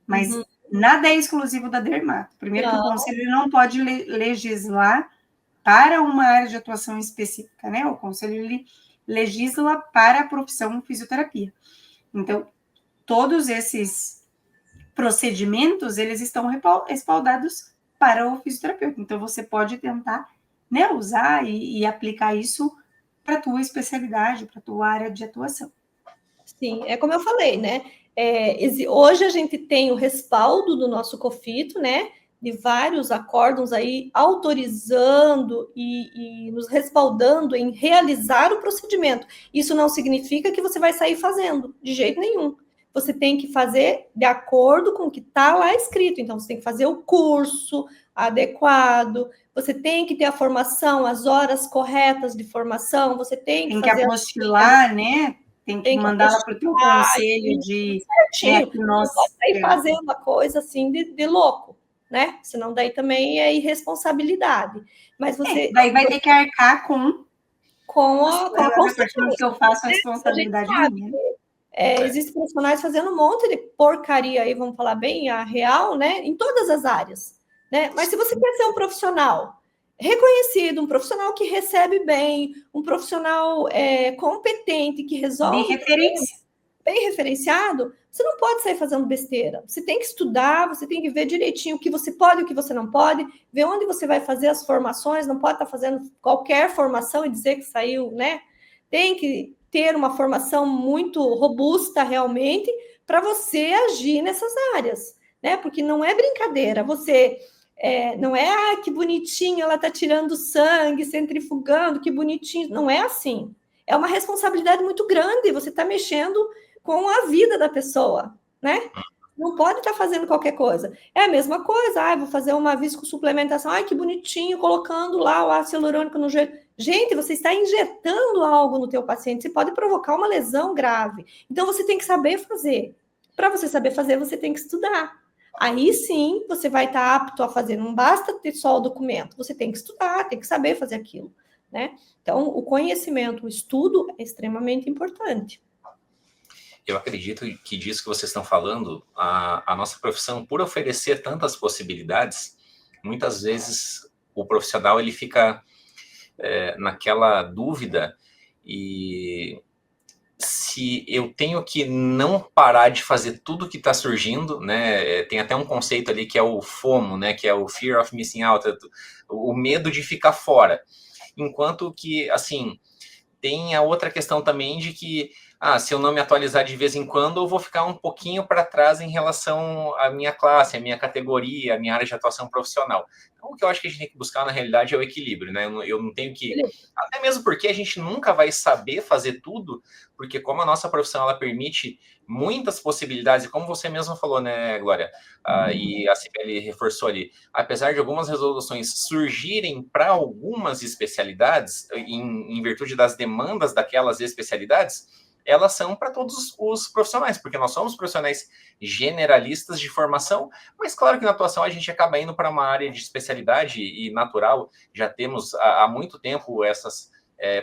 mas nada é exclusivo da dermato. Primeiro que o Conselho não pode legislar para uma área de atuação específica, né? O Conselho, ele legisla para a profissão fisioterapia. Então, todos esses procedimentos, eles estão respaldados para o fisioterapeuta. Então, você pode tentar, né, usar e aplicar isso para a tua especialidade, para a tua área de atuação. Sim, é como eu falei, né? Hoje a gente tem o respaldo do nosso COFITO, né? De vários acórdãos aí autorizando e nos respaldando em realizar o procedimento. Isso não significa que você vai sair fazendo, de jeito nenhum. Você tem que fazer de acordo com o que está lá escrito. Então, você tem que fazer o curso adequado, você tem que ter a formação, as horas corretas de formação, você tem que fazer... apostilar, né? Tem que mandar lá para o teu conselho de... certinho. Né, não pode sair fazendo a coisa assim de louco, né? Senão daí também é irresponsabilidade. Mas você... vai ter que arcar com a consequência. Que eu faço a responsabilidade minha. Existem profissionais fazendo um monte de porcaria aí, vamos falar bem, a real, né? Em todas as áreas, né? Mas se você quer ser um profissional reconhecido, um profissional que recebe bem, um profissional competente, que resolve... Bem referenciado, você não pode sair fazendo besteira. Você tem que estudar, você tem que ver direitinho o que você pode e o que você não pode, ver onde você vai fazer as formações, não pode estar fazendo qualquer formação e dizer que saiu, né? Tem que ter uma formação muito robusta realmente para você agir nessas áreas, né? Porque não é brincadeira, você... não é, que bonitinho, ela está tirando sangue, centrifugando, que bonitinho. Não é assim. É uma responsabilidade muito grande, você está mexendo com a vida da pessoa, né? Não pode estar fazendo qualquer coisa. É a mesma coisa, vou fazer uma viscosuplementação, que bonitinho, colocando lá o ácido hialurônico no joelho. Gente, você está injetando algo no teu paciente, você pode provocar uma lesão grave. Então, você tem que saber fazer. Para você saber fazer, você tem que estudar. Aí sim, você vai estar apto a fazer. Não basta ter só o documento, você tem que estudar, tem que saber fazer aquilo, né? Então, o conhecimento, o estudo é extremamente importante. Eu acredito que disso que vocês estão falando, a nossa profissão, por oferecer tantas possibilidades, muitas vezes o profissional ele fica naquela dúvida e se eu tenho que não parar de fazer tudo que está surgindo, né? Tem até um conceito ali que é o FOMO, né? Que é o Fear of Missing Out, o medo de ficar fora. Enquanto que, assim, tem a outra questão também de que, se eu não me atualizar de vez em quando, eu vou ficar um pouquinho para trás em relação à minha classe, à minha categoria, à minha área de atuação profissional. Então, o que eu acho que a gente tem que buscar, na realidade, é o equilíbrio, né? Eu não tenho que... Até mesmo porque a gente nunca vai saber fazer tudo, porque como a nossa profissão, ela permite muitas possibilidades, e como você mesmo falou, né, Glória? E a Cibele reforçou ali, apesar de algumas resoluções surgirem para algumas especialidades, em virtude das demandas daquelas especialidades, elas são para todos os profissionais, porque nós somos profissionais generalistas de formação, mas claro que na atuação a gente acaba indo para uma área de especialidade e natural, já temos há muito tempo essas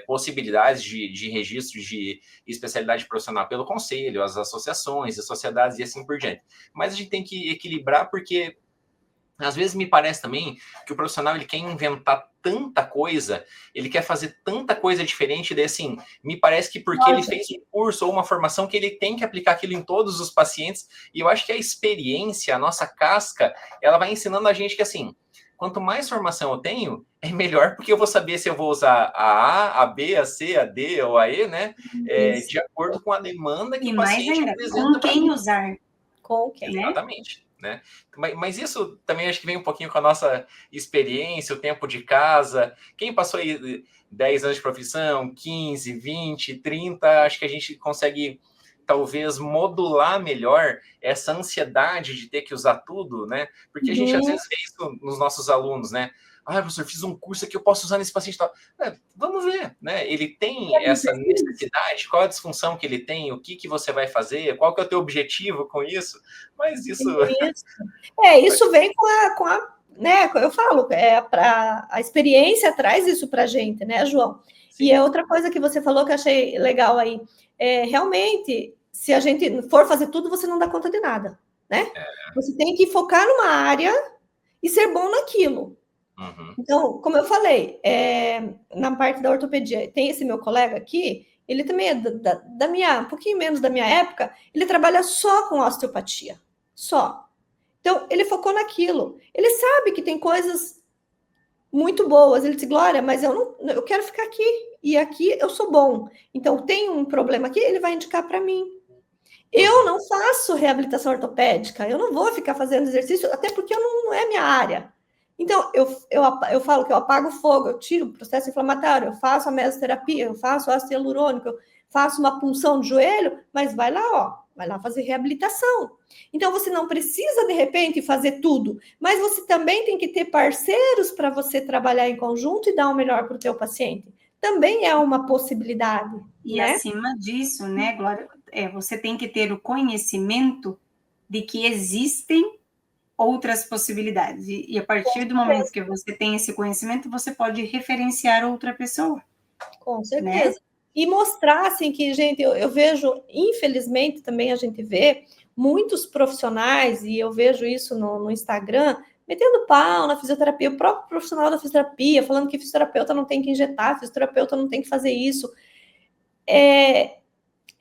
possibilidades de registro de especialidade profissional pelo conselho, as associações, as sociedades e assim por diante. Mas a gente tem que equilibrar porque às vezes me parece também que o profissional ele quer inventar tanta coisa, ele quer fazer tanta coisa diferente, daí assim, me parece que porque ele fez um curso ou uma formação que ele tem que aplicar aquilo em todos os pacientes, e eu acho que a experiência, a nossa casca, ela vai ensinando a gente que assim, quanto mais formação eu tenho, é melhor porque eu vou saber se eu vou usar a A, B, a C, a D ou a E, né? De acordo com a demanda que e o mais paciente ainda, apresenta. com quem usar. Com quem? Exatamente. Né? Mas isso também acho que vem um pouquinho com a nossa experiência, o tempo de casa. Quem passou aí 10 anos de profissão, 15, 20, 30, acho que a gente consegue talvez modular melhor essa ansiedade de ter que usar tudo, né? Porque a gente às vezes vê isso nos nossos alunos, né? Professor, fiz um curso aqui, eu posso usar nesse paciente. Vamos ver, né? Ele tem essa necessidade, qual a disfunção que ele tem, o que você vai fazer, qual que é o teu objetivo com isso? Mas isso... Isso vem com a né? Eu falo, a experiência traz isso para a gente, né, João? Sim. E é outra coisa que você falou que eu achei legal aí. Realmente, se a gente for fazer tudo, você não dá conta de nada, né? Você tem que focar numa área e ser bom naquilo. Uhum. Então, como eu falei, na parte da ortopedia, tem esse meu colega aqui, ele também é da minha, um pouquinho menos da minha época, ele trabalha só com osteopatia, só. Então, ele focou naquilo. Ele sabe que tem coisas muito boas. Ele disse, Glória, mas eu quero ficar aqui, e aqui eu sou bom. Então, tem um problema aqui, ele vai indicar para mim. Eu não faço reabilitação ortopédica, eu não vou ficar fazendo exercício, até porque não é minha área. Então, eu falo que eu apago o fogo, eu tiro o processo inflamatório, eu faço a mesoterapia, eu faço ácido hialurônico, eu faço uma punção de joelho, mas vai lá fazer reabilitação. Então, você não precisa, de repente, fazer tudo, mas você também tem que ter parceiros para você trabalhar em conjunto e dar o melhor para o teu paciente. Também é uma possibilidade. E né? acima disso, né, Glória, você tem que ter o conhecimento de que existem outras possibilidades. E a partir do momento que você tem esse conhecimento, você pode referenciar outra pessoa. Com certeza. Né? E mostrar, assim, que, gente, eu vejo, infelizmente, também a gente vê muitos profissionais, e eu vejo isso no Instagram, metendo pau na fisioterapia, o próprio profissional da fisioterapia, falando que fisioterapeuta não tem que injetar, fisioterapeuta não tem que fazer isso. É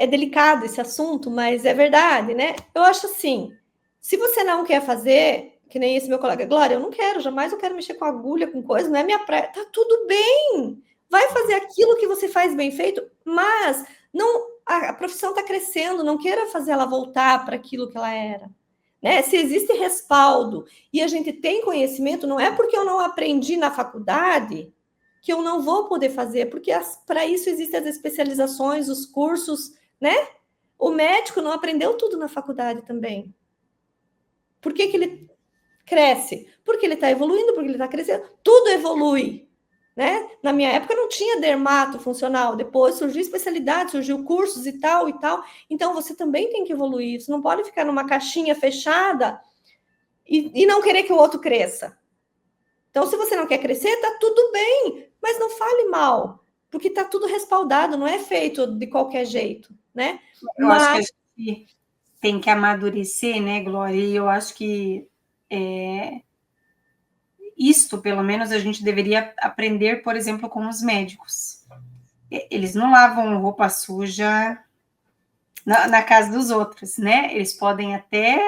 delicado esse assunto, mas é verdade, né? Eu acho assim, se você não quer fazer, que nem esse meu colega, Glória, eu não quero, jamais eu quero mexer com agulha, com coisa, não é minha praia, tá tudo bem, vai fazer aquilo que você faz bem feito, mas não, a profissão está crescendo, não queira fazer ela voltar para aquilo que ela era, né? Se existe respaldo e a gente tem conhecimento, não é porque eu não aprendi na faculdade que eu não vou poder fazer, porque para isso existem as especializações, os cursos, né? O médico não aprendeu tudo na faculdade também. Por que ele cresce? Porque ele está evoluindo, porque ele está crescendo. Tudo evolui, né? Na minha época não tinha dermato funcional, depois surgiu especialidade, surgiu cursos e tal e tal. Então você também tem que evoluir. Você não pode ficar numa caixinha fechada e não querer que o outro cresça. Então, se você não quer crescer, tá tudo bem, mas não fale mal, porque tá tudo respaldado, não é feito de qualquer jeito, né? Eu acho que a gente tem que amadurecer, né, Glória? E eu acho que isto, pelo menos, a gente deveria aprender, por exemplo, com os médicos. Eles não lavam roupa suja na casa dos outros, né? Eles podem até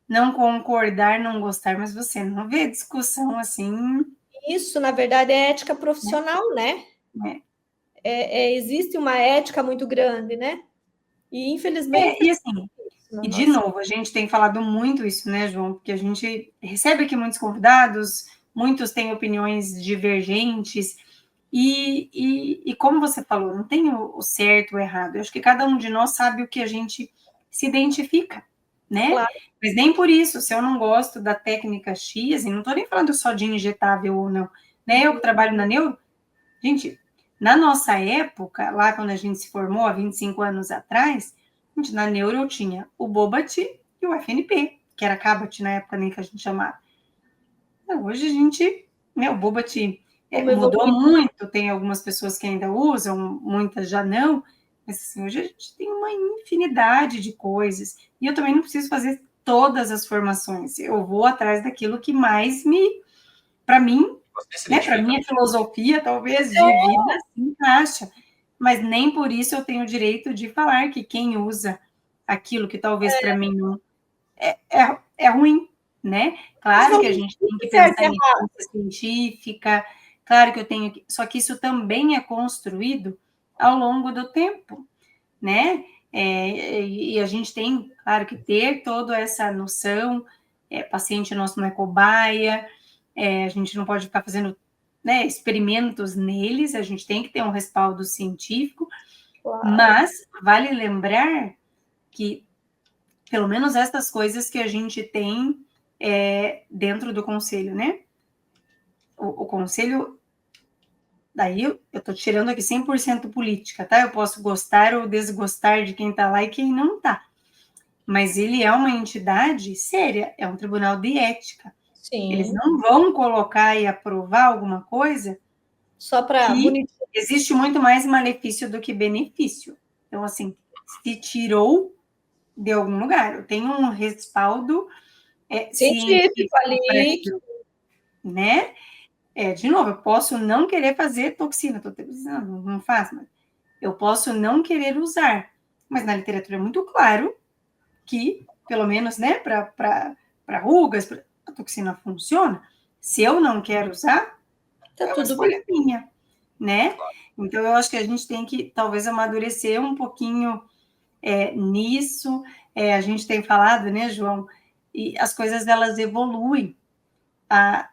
não concordar, não gostar, mas você não vê discussão assim. Isso, na verdade, é ética profissional, né? Existe uma ética muito grande, né? E, infelizmente... E assim, e de novo, a gente tem falado muito isso, né, João? Porque a gente recebe aqui muitos convidados, muitos têm opiniões divergentes, e como você falou, não tem o certo ou o errado. Eu acho que cada um de nós sabe o que a gente se identifica, né? Claro. Mas nem por isso, se eu não gosto da técnica X, e não estou nem falando só de injetável ou não, né? Eu que trabalho na neuro, gente, na nossa época, lá quando a gente se formou, há 25 anos atrás, gente, na neuro eu tinha o Bobat e o FNP, que era Cabat na época, nem que a gente chamava. Hoje a gente, né, o Bobat mudou muito, tem algumas pessoas que ainda usam, muitas já não, mas assim, hoje a gente tem uma infinidade de coisas, e eu também não preciso fazer todas as formações, eu vou atrás daquilo que mais para mim, né, para minha filosofia, talvez, de vida, se encaixa, mas nem por isso eu tenho o direito de falar que quem usa aquilo que talvez para mim não é ruim, né? Claro que a gente tem que pensar em evidência científica, claro que eu tenho que... Só que isso também é construído ao longo do tempo, né? E a gente tem, claro, que ter toda essa noção, paciente nosso não é cobaia, a gente não pode ficar fazendo, né, experimentos neles, a gente tem que ter um respaldo científico, claro. Mas vale lembrar que pelo menos essas coisas que a gente tem dentro do conselho, né? O conselho, daí eu estou tirando aqui 100% política, tá? Eu posso gostar ou desgostar de quem está lá e quem não está. Mas ele é uma entidade séria, é um tribunal de ética. Sim. Eles não vão colocar e aprovar alguma coisa só para existe muito mais malefício do que benefício. Então, assim, se tirou de algum lugar, eu tenho um respaldo científico ali, né? De novo, eu posso não querer fazer toxina, não faço, mas eu posso não querer usar, mas na literatura é muito claro que, pelo menos, né, para rugas, a toxina funciona. Se eu não quero usar, é uma escolha minha, né? Então, eu acho que a gente tem que, talvez, amadurecer um pouquinho nisso. A gente tem falado, né, João, e as coisas, elas evoluem. Há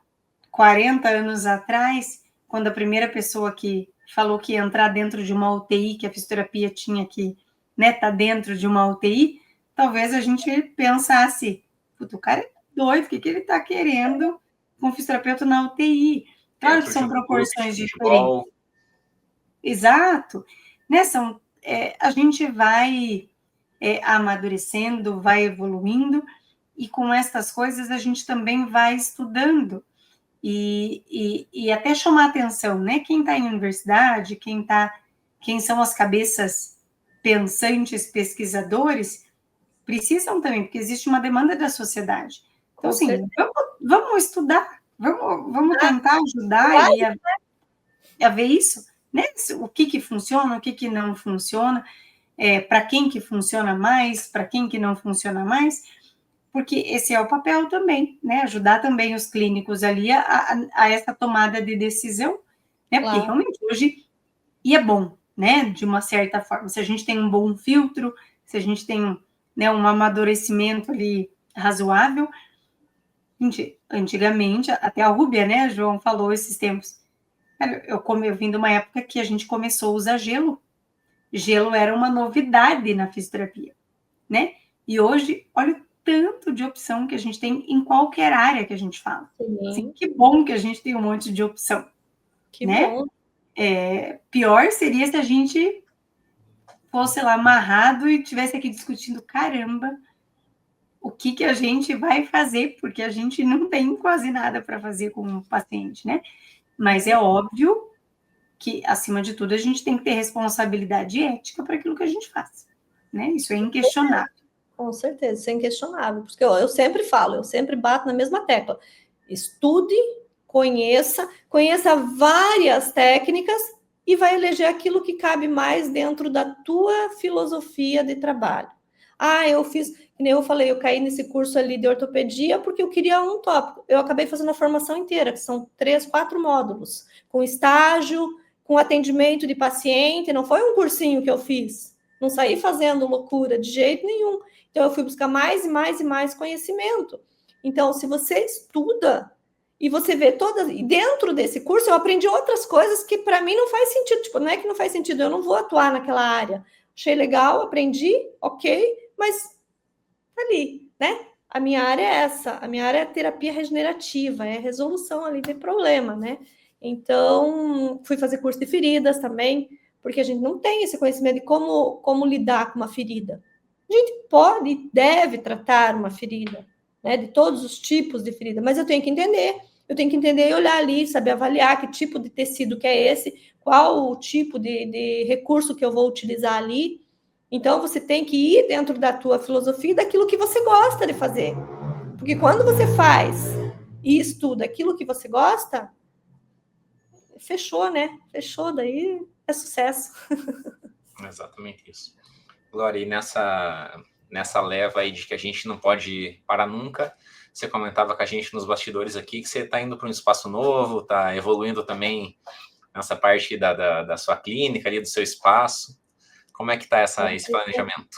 40 anos atrás, quando a primeira pessoa que falou que ia entrar dentro de uma UTI, que a fisioterapia tinha que, né, tá dentro de uma UTI, talvez a gente pensasse, o cara é doido, o que ele está querendo com o fisioterapeuta na UTI? Claro que são proporções diferentes. Exato. Né, a gente vai amadurecendo, vai evoluindo, e com essas coisas a gente também vai estudando. E até chamar atenção, né? Quem está em universidade, quem são as cabeças pensantes, pesquisadores, precisam também, porque existe uma demanda da sociedade. Então, assim, vamos estudar, vamos tentar ajudar a ver isso, né? O que funciona, o que não funciona, para quem que funciona mais, para quem que não funciona mais, porque esse é o papel também, né? Ajudar também os clínicos ali a essa tomada de decisão, né? Porque realmente hoje, e é bom, né? De uma certa forma, se a gente tem um bom filtro, se a gente tem um amadurecimento ali razoável. Gente, antigamente, até a Rúbia, né, João, falou esses tempos. Eu vim de uma época que a gente começou a usar gelo. Gelo era uma novidade na fisioterapia, né? E hoje, olha tanto de opção que a gente tem em qualquer área que a gente fala. Assim, que bom que a gente tem um monte de opção. Que né? bom. Pior seria se a gente fosse lá amarrado e tivesse aqui discutindo, caramba, o que a gente vai fazer, porque a gente não tem quase nada para fazer com o paciente, né? Mas é óbvio que, acima de tudo, a gente tem que ter responsabilidade ética para aquilo que a gente faz, né? Isso é inquestionável. Com certeza, isso é inquestionável, porque eu sempre falo, eu sempre bato na mesma tecla. Estude, conheça várias técnicas e vai eleger aquilo que cabe mais dentro da tua filosofia de trabalho. Eu fiz, como eu falei, eu caí nesse curso ali de ortopedia porque eu queria um tópico. Eu acabei fazendo a formação inteira, que são 3, 4 módulos, com estágio, com atendimento de paciente, não foi um cursinho que eu fiz. Não saí fazendo loucura de jeito nenhum. Então, eu fui buscar mais e mais e mais conhecimento. Então, se você estuda e você vê todas... E dentro desse curso, eu aprendi outras coisas que, para mim, não faz sentido. Tipo, não é que não faz sentido, eu não vou atuar naquela área. Achei legal, aprendi, ok, mas tá ali, né? A minha área é essa. A minha área é terapia regenerativa, é resolução ali de problema, né? Então, fui fazer curso de feridas também, porque a gente não tem esse conhecimento de como lidar com uma ferida. A gente pode e deve tratar uma ferida, né, de todos os tipos de ferida, mas eu tenho que entender e olhar ali, saber avaliar que tipo de tecido que é esse, qual o tipo de recurso que eu vou utilizar ali. Então, você tem que ir dentro da tua filosofia e daquilo que você gosta de fazer. Porque quando você faz e estuda aquilo que você gosta, fechou, né? Fechou, daí é sucesso. Exatamente isso. Glória, e nessa leva aí de que a gente não pode parar nunca, você comentava com a gente nos bastidores aqui que você está indo para um espaço novo, está evoluindo também nessa parte da sua clínica ali, do seu espaço. Como é que está esse planejamento?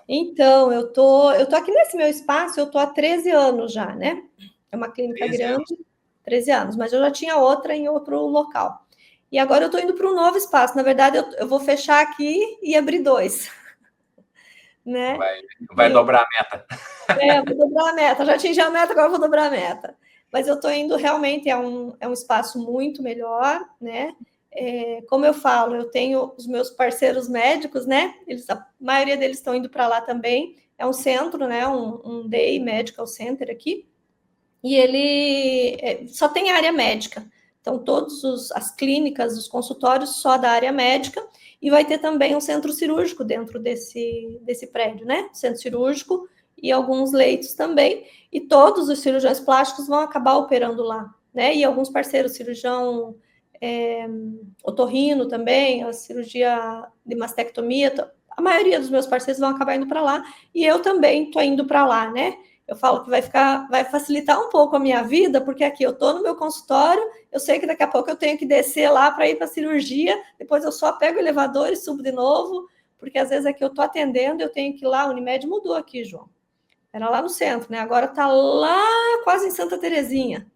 Então, eu tô aqui nesse meu espaço, eu tô há 13 anos já, né? É uma clínica grande, 13 anos, mas eu já tinha outra em outro local. E agora eu tô indo para um novo espaço. Na verdade, eu vou fechar aqui e abrir 2. Né? Vai dobrar a meta. Eu vou dobrar a meta. Já atingi a meta, agora eu vou dobrar a meta. Mas eu tô indo realmente, é um espaço muito melhor, né? Como eu falo, eu tenho os meus parceiros médicos, né? A maioria deles estão indo para lá também. É um centro, né? Um Day Medical Center aqui. E ele só tem área médica. Então, todas as clínicas, os consultórios só da área médica. E vai ter também um centro cirúrgico dentro desse prédio, né? Centro cirúrgico e alguns leitos também. E todos os cirurgiões plásticos vão acabar operando lá, né? E alguns parceiros, cirurgião otorrino também, a cirurgia de mastectomia. A maioria dos meus parceiros vão acabar indo para lá. E eu também estou indo para lá, né? Eu falo que vai facilitar um pouco a minha vida, porque aqui eu estou no meu consultório, eu sei que daqui a pouco eu tenho que descer lá para ir para a cirurgia, depois eu só pego o elevador e subo de novo, porque às vezes aqui eu estou atendendo, eu tenho que ir lá, a Unimed mudou aqui, João. Era lá no centro, né? Agora está lá quase em Santa Terezinha,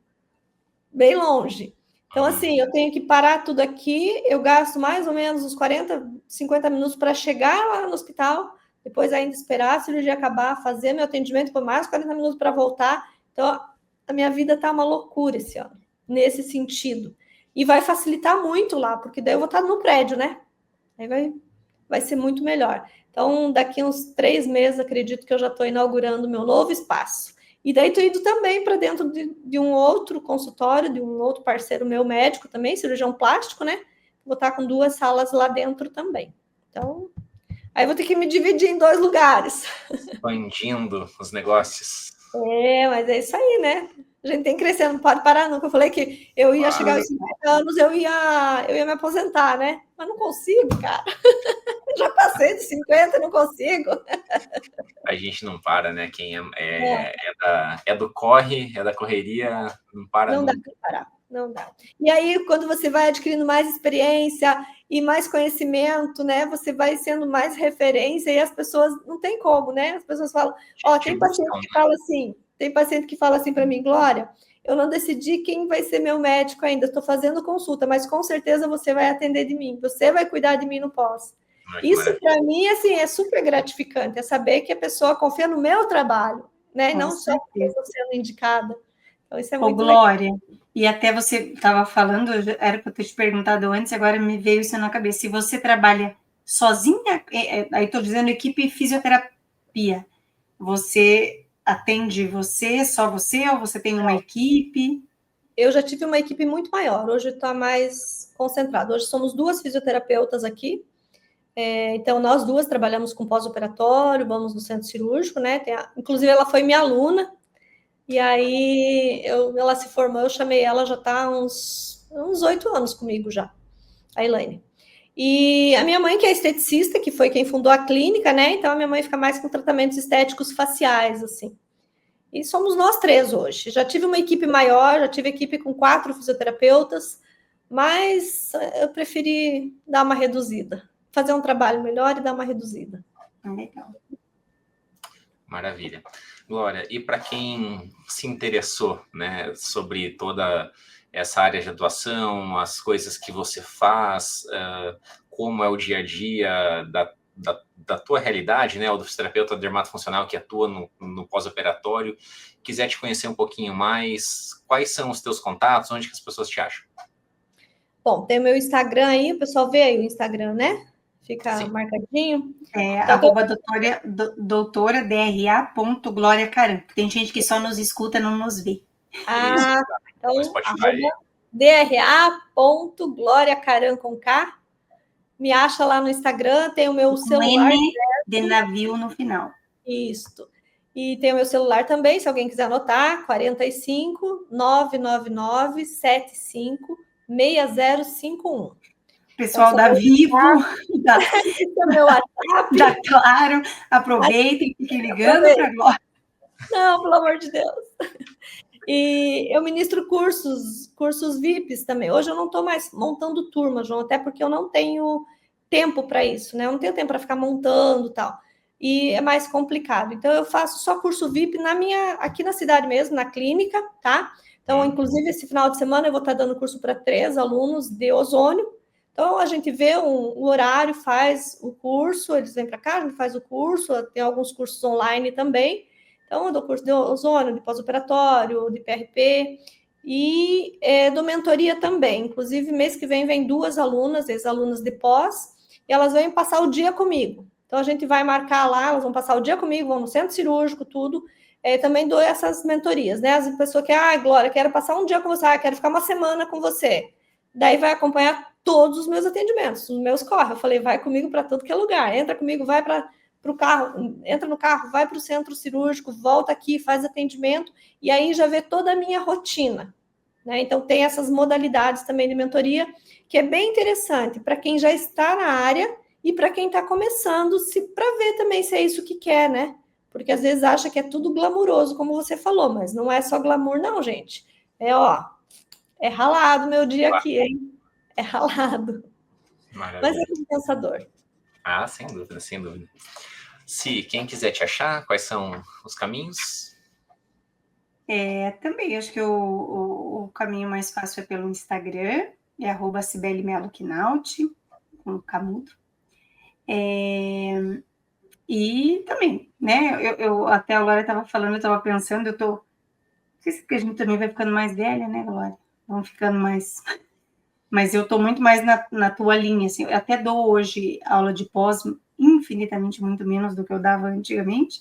bem longe. Então, assim, eu tenho que parar tudo aqui, eu gasto mais ou menos uns 40, 50 minutos para chegar lá no hospital, depois ainda esperar a cirurgia acabar, fazer meu atendimento, por mais 40 minutos para voltar. Então, a minha vida está uma loucura esse ano, nesse sentido. E vai facilitar muito lá, porque daí eu vou estar no prédio, né? Aí vai ser muito melhor. Então, daqui uns 3 meses, acredito que eu já estou inaugurando meu novo espaço. E daí estou indo também para dentro de um outro consultório, de um outro parceiro meu médico também, cirurgião plástico, né? Vou estar com 2 salas lá dentro também. Então, aí vou ter que me dividir em 2 lugares. Expandindo os negócios. Mas é isso aí, né? A gente tem que crescer, não pode parar nunca. Eu falei que eu ia chegar aos 50 anos, eu ia me aposentar, né? Mas não consigo, cara. Eu já passei de 50 e não consigo. A gente não para, né? Quem é do corre, é da correria, não para nunca. Não dá para parar, não dá. E aí, quando você vai adquirindo mais experiência e mais conhecimento, né? Você vai sendo mais referência e as pessoas, não tem como, né? As pessoas falam, tem paciente que fala assim para mim, Glória, eu não decidi quem vai ser meu médico ainda, estou fazendo consulta, mas com certeza você vai atender de mim, você vai cuidar de mim no pós. Isso, para mim, assim, é super gratificante, é saber que a pessoa confia no meu trabalho, né? Não só porque eu estou sendo indicada. Então, isso é muito Glória, legal. E até você estava falando, era para eu ter te perguntado antes, agora me veio isso na cabeça. Se você trabalha sozinha, aí estou dizendo equipe fisioterapia, você atende você, só você, ou você tem uma equipe? Eu já tive uma equipe muito maior, hoje está mais concentrado. Hoje somos 2 fisioterapeutas aqui, então nós 2 trabalhamos com pós-operatório, vamos no centro cirúrgico, né? Inclusive ela foi minha aluna, e aí ela se formou, eu chamei ela, já está uns 8 anos comigo já, a Elaine. E a minha mãe, que é esteticista, que foi quem fundou a clínica, né? Então a minha mãe fica mais com tratamentos estéticos faciais, assim. E somos nós 3 hoje. Já tive uma equipe maior, já tive equipe com 4 fisioterapeutas, mas eu preferi dar uma reduzida. Fazer um trabalho melhor e dar uma reduzida. Legal. Maravilha. Glória, e para quem se interessou, né, sobre toda essa área de atuação, as coisas que você faz, como é o dia a dia da tua realidade, né, ou do fisioterapeuta dermatofuncional que atua no pós-operatório, quiser te conhecer um pouquinho mais, quais são os teus contatos, onde que as pessoas te acham? Bom, tem o meu Instagram aí, o pessoal vê aí o Instagram, né? Fica Sim. marcadinho. Então, doutora DRA.Glória Caran. Tem gente que só nos escuta, não nos vê. Então, Spotify. DRA.Glória Caran com K. Me acha lá no Instagram, tem o meu celular. N de navio no final. Isso. E tem o meu celular também, se alguém quiser anotar, 45 999 75 6051. Pessoal da Vivo, da Claro, aproveitem, fiquem ligando para a Glória. Não, pelo amor de Deus. E eu ministro cursos VIPs também. Hoje eu não estou mais montando turma, João, até porque eu não tenho tempo para isso, né? Eu não tenho tempo para ficar montando e tal. E é mais complicado. Então, eu faço só curso VIP aqui na cidade mesmo, na clínica, tá? Então, inclusive, esse final de semana eu vou estar dando curso para 3 alunos de ozônio. Então, a gente vê um horário, faz o curso, eles vêm para cá, a gente faz o curso, tem alguns cursos online também. Então, eu dou curso de ozônio, de pós-operatório, de PRP e dou mentoria também. Inclusive, mês que vem 2 alunas, ex-alunas de pós, e elas vêm passar o dia comigo. Então, a gente vai marcar lá, elas vão passar o dia comigo, vão no centro cirúrgico, tudo. Também dou essas mentorias, né? As pessoas que, Glória, quero passar um dia com você, quero ficar uma semana com você. Daí vai acompanhar todos os meus atendimentos, os meus corre. Eu falei, vai comigo para tudo que é lugar. Entra comigo, vai para o carro, entra no carro, vai para o centro cirúrgico, volta aqui, faz atendimento, e aí já vê toda a minha rotina. Né? Então, tem essas modalidades também de mentoria, que é bem interessante para quem já está na área e para quem está começando, para ver também se é isso que quer, né? Porque às vezes acha que é tudo glamuroso, como você falou, mas não é só glamour, não, gente. É ralado meu dia aqui, hein? É ralado. Maravilha. Mas é compensador. Sem dúvida, sem dúvida. Se quem quiser te achar, quais são os caminhos? Também, acho que o caminho mais fácil é pelo Instagram, é @CibeleMeloQuinaut, com Camudo. E também, né, eu até a Glória estava falando, eu estava pensando, não sei se a gente também vai ficando mais velha, né, Glória? Vamos ficando mais... Mas eu estou muito mais na tua linha, assim, eu até dou hoje aula de pós infinitamente muito menos do que eu dava antigamente,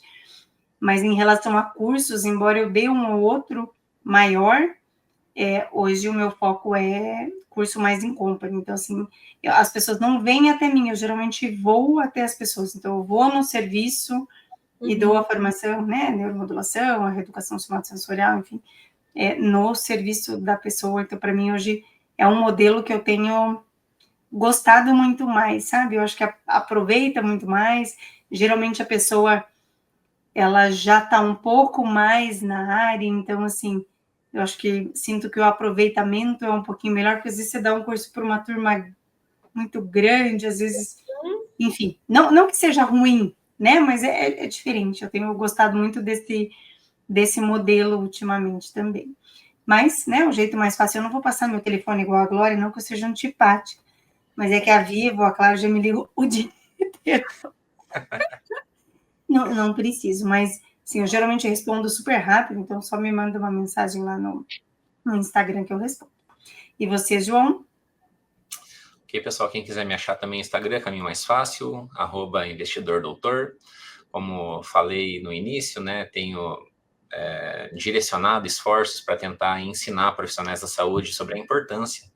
mas em relação a cursos, embora eu dê um ou outro maior, hoje o meu foco é curso mais em company. Então, assim, as pessoas não vêm até mim, eu geralmente vou até as pessoas. Então, eu vou no serviço e dou a formação, né, neuromodulação, a reeducação somatosensorial, enfim, no serviço da pessoa. Então, para mim, hoje é um modelo que eu tenho gostado muito mais, sabe? Eu acho que aproveita muito mais. Geralmente, a pessoa, ela já está um pouco mais na área, então, assim, eu acho que sinto que o aproveitamento é um pouquinho melhor, porque às vezes você dá um curso para uma turma muito grande, às vezes, enfim, não que seja ruim, né, mas é diferente, eu tenho gostado muito desse modelo ultimamente também. Mas, né, o jeito mais fácil, eu não vou passar meu telefone igual a Glória, não que eu seja antipática, mas é que a Vivo, a Claro, já me liga o dia inteiro. Não preciso, mas sim, eu geralmente respondo super rápido, então só me manda uma mensagem lá no Instagram que eu respondo. E você, João? Ok, pessoal, quem quiser me achar também no Instagram, caminho mais fácil, @investidordoutor. Como falei no início, né, tenho direcionado esforços para tentar ensinar profissionais da saúde sobre a importância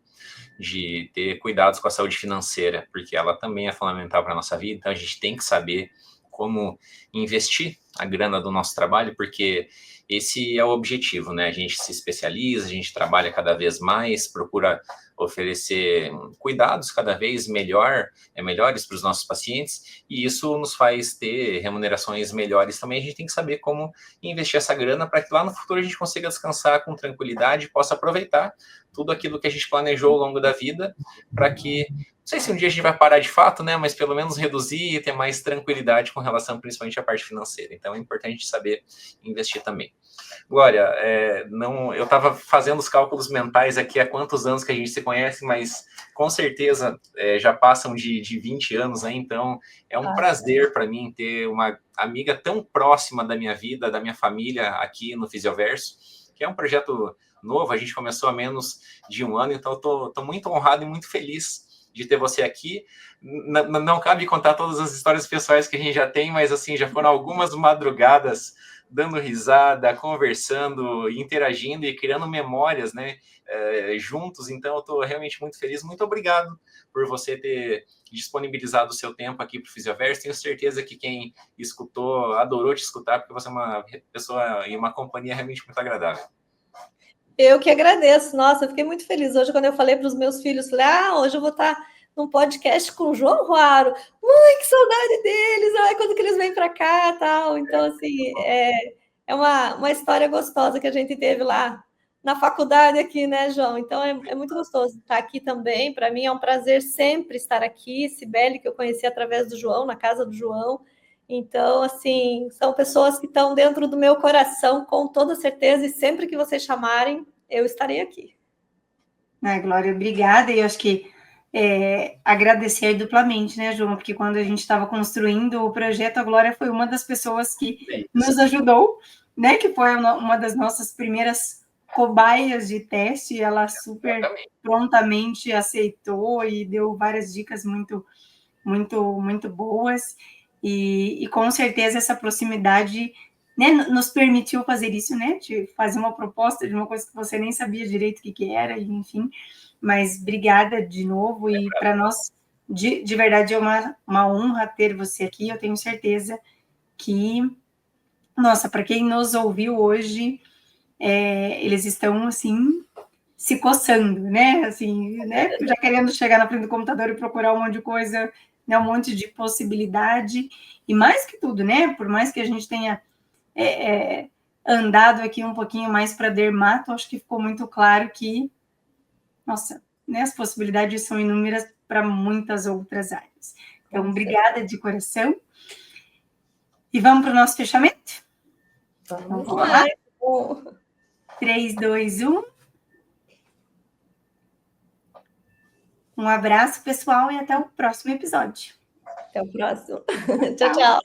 de ter cuidados com a saúde financeira, porque ela também é fundamental para a nossa vida, então a gente tem que saber como investir a grana do nosso trabalho, porque esse é o objetivo, né? A gente se especializa, a gente trabalha cada vez mais, procura oferecer cuidados cada vez melhores para os nossos pacientes, e isso nos faz ter remunerações melhores também. A gente tem que saber como investir essa grana para que lá no futuro a gente consiga descansar com tranquilidade e possa aproveitar tudo aquilo que a gente planejou ao longo da vida, para que, não sei se um dia a gente vai parar de fato, né, mas pelo menos reduzir e ter mais tranquilidade com relação principalmente à parte financeira. Então é importante saber investir também. Glória, eu estava fazendo os cálculos mentais aqui há quantos anos que a gente se conhece, mas com certeza já passam de 20 anos, né? Então é um prazer para mim ter uma amiga tão próxima da minha vida, da minha família aqui no Fisioverso, que é um projeto novo, a gente começou há menos de um ano, então eu tô muito honrado e muito feliz de ter você aqui. Não cabe contar todas as histórias pessoais que a gente já tem, mas assim, já foram algumas madrugadas dando risada, conversando, interagindo e criando memórias, né, juntos. Então eu estou realmente muito feliz. Muito obrigado por você ter disponibilizado o seu tempo aqui para o Fisioverso. Tenho certeza que quem escutou adorou te escutar, porque você é uma pessoa e uma companhia realmente muito agradável. Eu que agradeço. Nossa, eu fiquei muito feliz hoje quando eu falei para os meus filhos, falei, hoje eu vou estar num podcast com o João Ruaro. Mãe, que saudade deles! Ai, quando que eles vêm para cá, tal. Então, assim, é uma história gostosa que a gente teve lá na faculdade aqui, né, João? Então, é muito gostoso estar aqui também. Para mim é um prazer sempre estar aqui. Cibele, que eu conheci através do João, na casa do João. Então, assim, são pessoas que estão dentro do meu coração, com toda certeza, e sempre que vocês chamarem, eu estarei aqui. Glória, obrigada, e eu acho que agradecer duplamente, né, João, porque quando a gente estava construindo o projeto, a Glória foi uma das pessoas que nos ajudou, né, que foi uma das nossas primeiras cobaias de teste, e ela super prontamente aceitou e deu várias dicas muito, muito, muito boas. E com certeza essa proximidade, né, nos permitiu fazer isso, né, de fazer uma proposta de uma coisa que você nem sabia direito o que era, enfim. Mas obrigada de novo, e para nós, de verdade, é uma honra ter você aqui. Eu tenho certeza que, nossa, para quem nos ouviu hoje, eles estão, assim, se coçando, né, assim, né, já querendo chegar na frente do computador e procurar um monte de coisa, né, um monte de possibilidade, e mais que tudo, né, por mais que a gente tenha andado aqui um pouquinho mais para dermato, acho que ficou muito claro que, nossa, né, as possibilidades são inúmeras para muitas outras áreas. Então, obrigada de coração. E vamos para o nosso fechamento? Vamos lá. 3, 2, 1. Um abraço, pessoal, e até o próximo episódio. Até o próximo. Tchau, tchau.